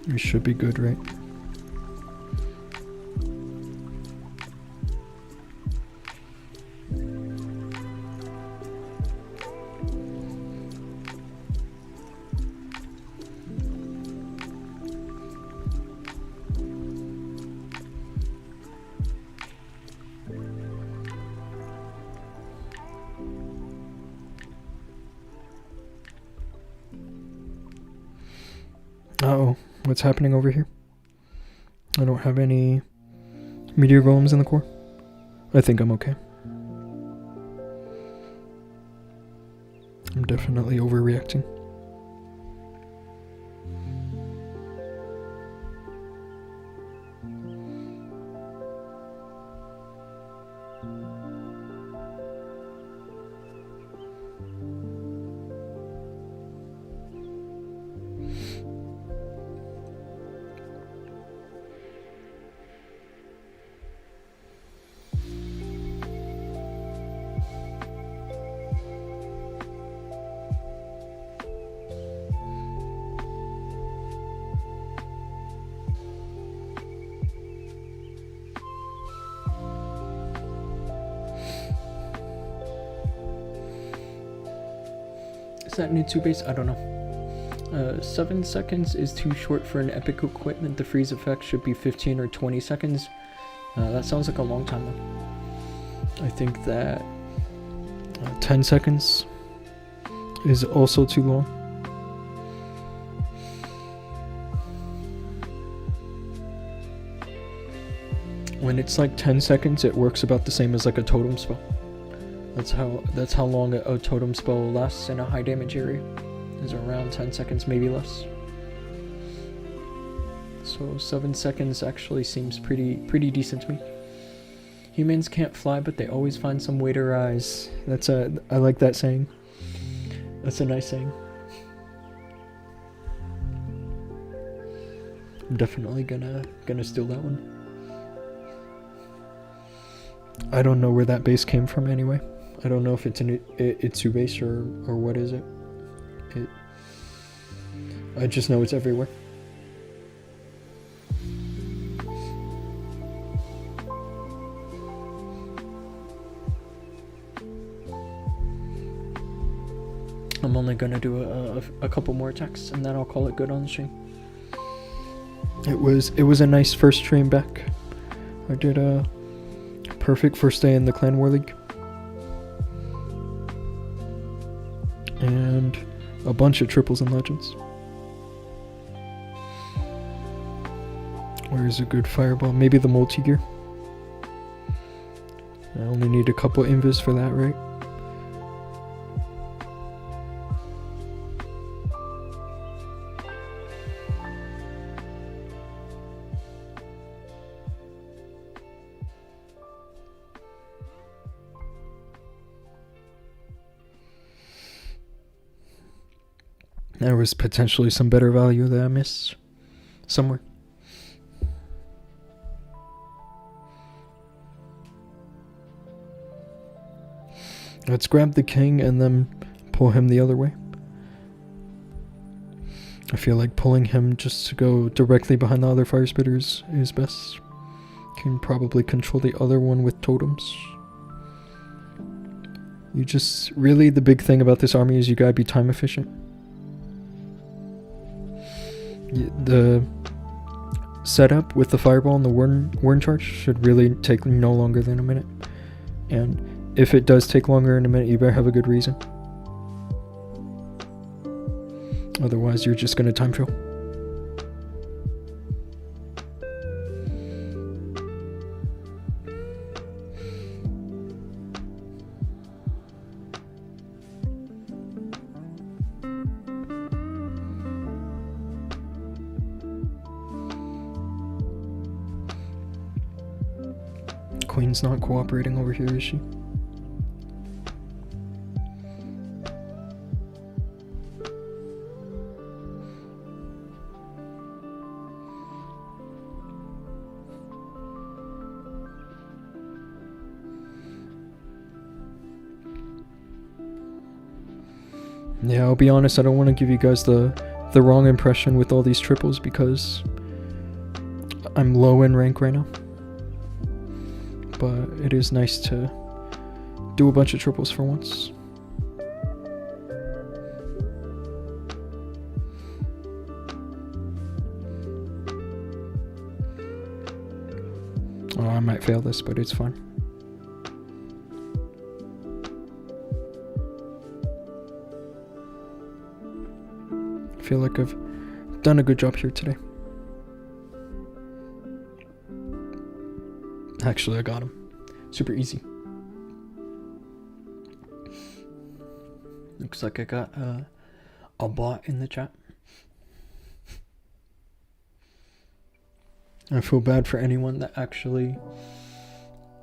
We should be good, right? what's happening over here. I don't have any meteor golems in the core. I think I'm okay. I'm definitely overreacting. Is that new 2 base? I don't know. 7 seconds is too short for an epic equipment. The freeze effect should be 15 or 20 seconds. That sounds like a long time though. I think that 10 seconds is also too long. When it's like 10 seconds, it works about the same as like a totem spell. That's how long a totem spell lasts in a high damage area. Is around 10 seconds, maybe less. So 7 seconds actually seems pretty decent to me. Humans can't fly, but they always find some way to rise. I like that saying. That's a nice saying. I'm definitely gonna steal that one. I don't know where that base came from anyway. I don't know if it's an Itsu base or what is it. I just know it's everywhere. I'm only gonna do a couple more attacks and then I'll call it good on the stream. It was a nice first stream back. I did a perfect first day in the Clan War League. And a bunch of triples and legends. Where is a good fireball? Maybe the multi-gear. I only need a couple invis for that, right? There was potentially some better value that I missed somewhere. Let's grab the king and then pull him the other way. I feel like pulling him just to go directly behind the other fire spitters is best. Can probably control the other one with totems. Really the big thing about this army is you gotta be time efficient. The setup with the fireball and the warn charge should really take no longer than a minute. And if it does take longer than a minute, you better have a good reason. Otherwise, you're just gonna time fill. Queen's not cooperating over here, is she? Yeah, I'll be honest, I don't want to give you guys the wrong impression with all these triples because I'm low in rank right now. But it is nice to do a bunch of triples for once. Oh, I might fail this, but it's fine. I feel like I've done a good job here today. Actually, I got him. Super easy. Looks like I got a bot in the chat. I feel bad for anyone that actually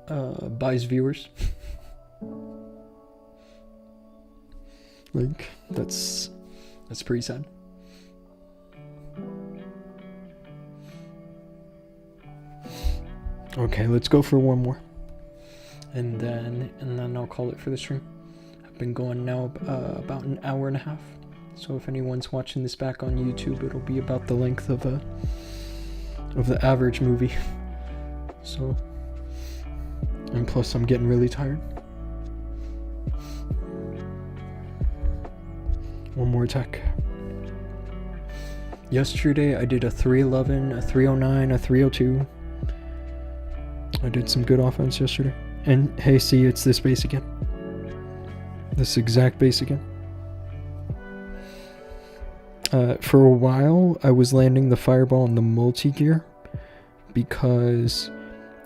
buys viewers. Like, that's pretty sad. Okay, let's go for one more, and then I'll call it for the stream. I've been going now about an hour and a half, so if anyone's watching this back on YouTube, it'll be about the length of the average movie. So, and plus I'm getting really tired. One more attack. Yesterday I did a 311, a 309, a 302. I did some good offense yesterday. And hey, see, it's this base again. This exact base again. For a while, I was landing the fireball in the multi-gear because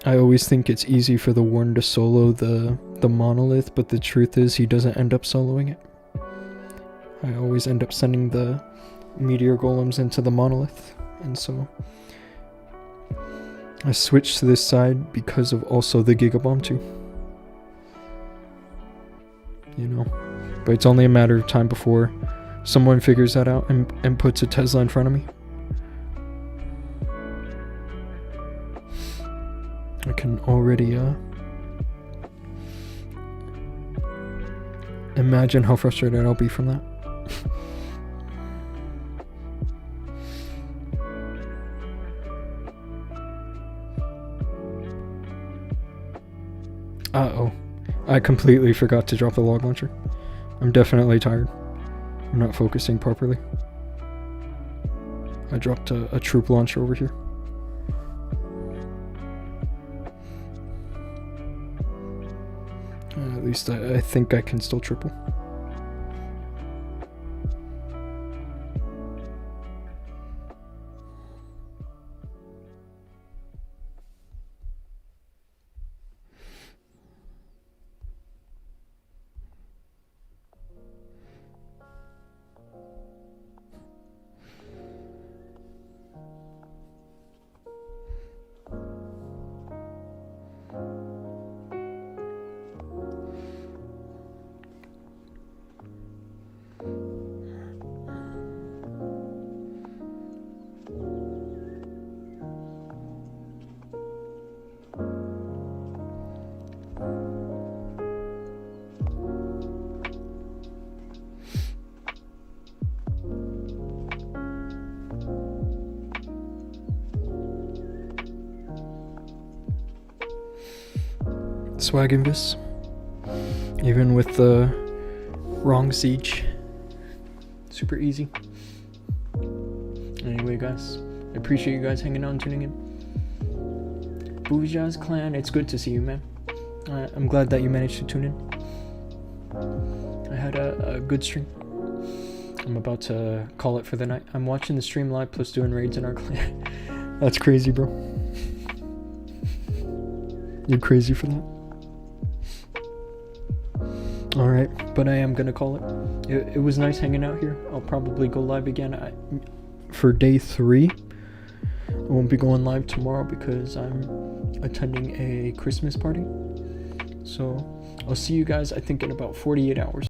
I always think it's easy for the Warden to solo the monolith, but the truth is he doesn't end up soloing it. I always end up sending the meteor golems into the monolith, and so I switched to this side because of also the Gigabomb too. You know, but it's only a matter of time before someone figures that out and puts a Tesla in front of me. I can already imagine how frustrated I'll be from that. Uh-oh. I completely forgot to drop the log launcher. I'm definitely tired. I'm not focusing properly. I dropped a troop launcher over here. At least I think I can still triple. Swagging this, even with the wrong siege. Super easy. Anyway, guys, I appreciate you guys hanging out and tuning in. Bhujia's clan, it's good to see you, man. I'm glad that you managed to tune in. I had a good stream. I'm about to call it for the night. I'm watching the stream live plus doing raids in our clan. That's crazy, bro. You're crazy for that. Alright, but I am gonna call it. It was nice hanging out here. I'll probably go live again for day 3. I won't be going live tomorrow because I'm attending a Christmas party. So I'll see you guys, I think, in about 48 hours.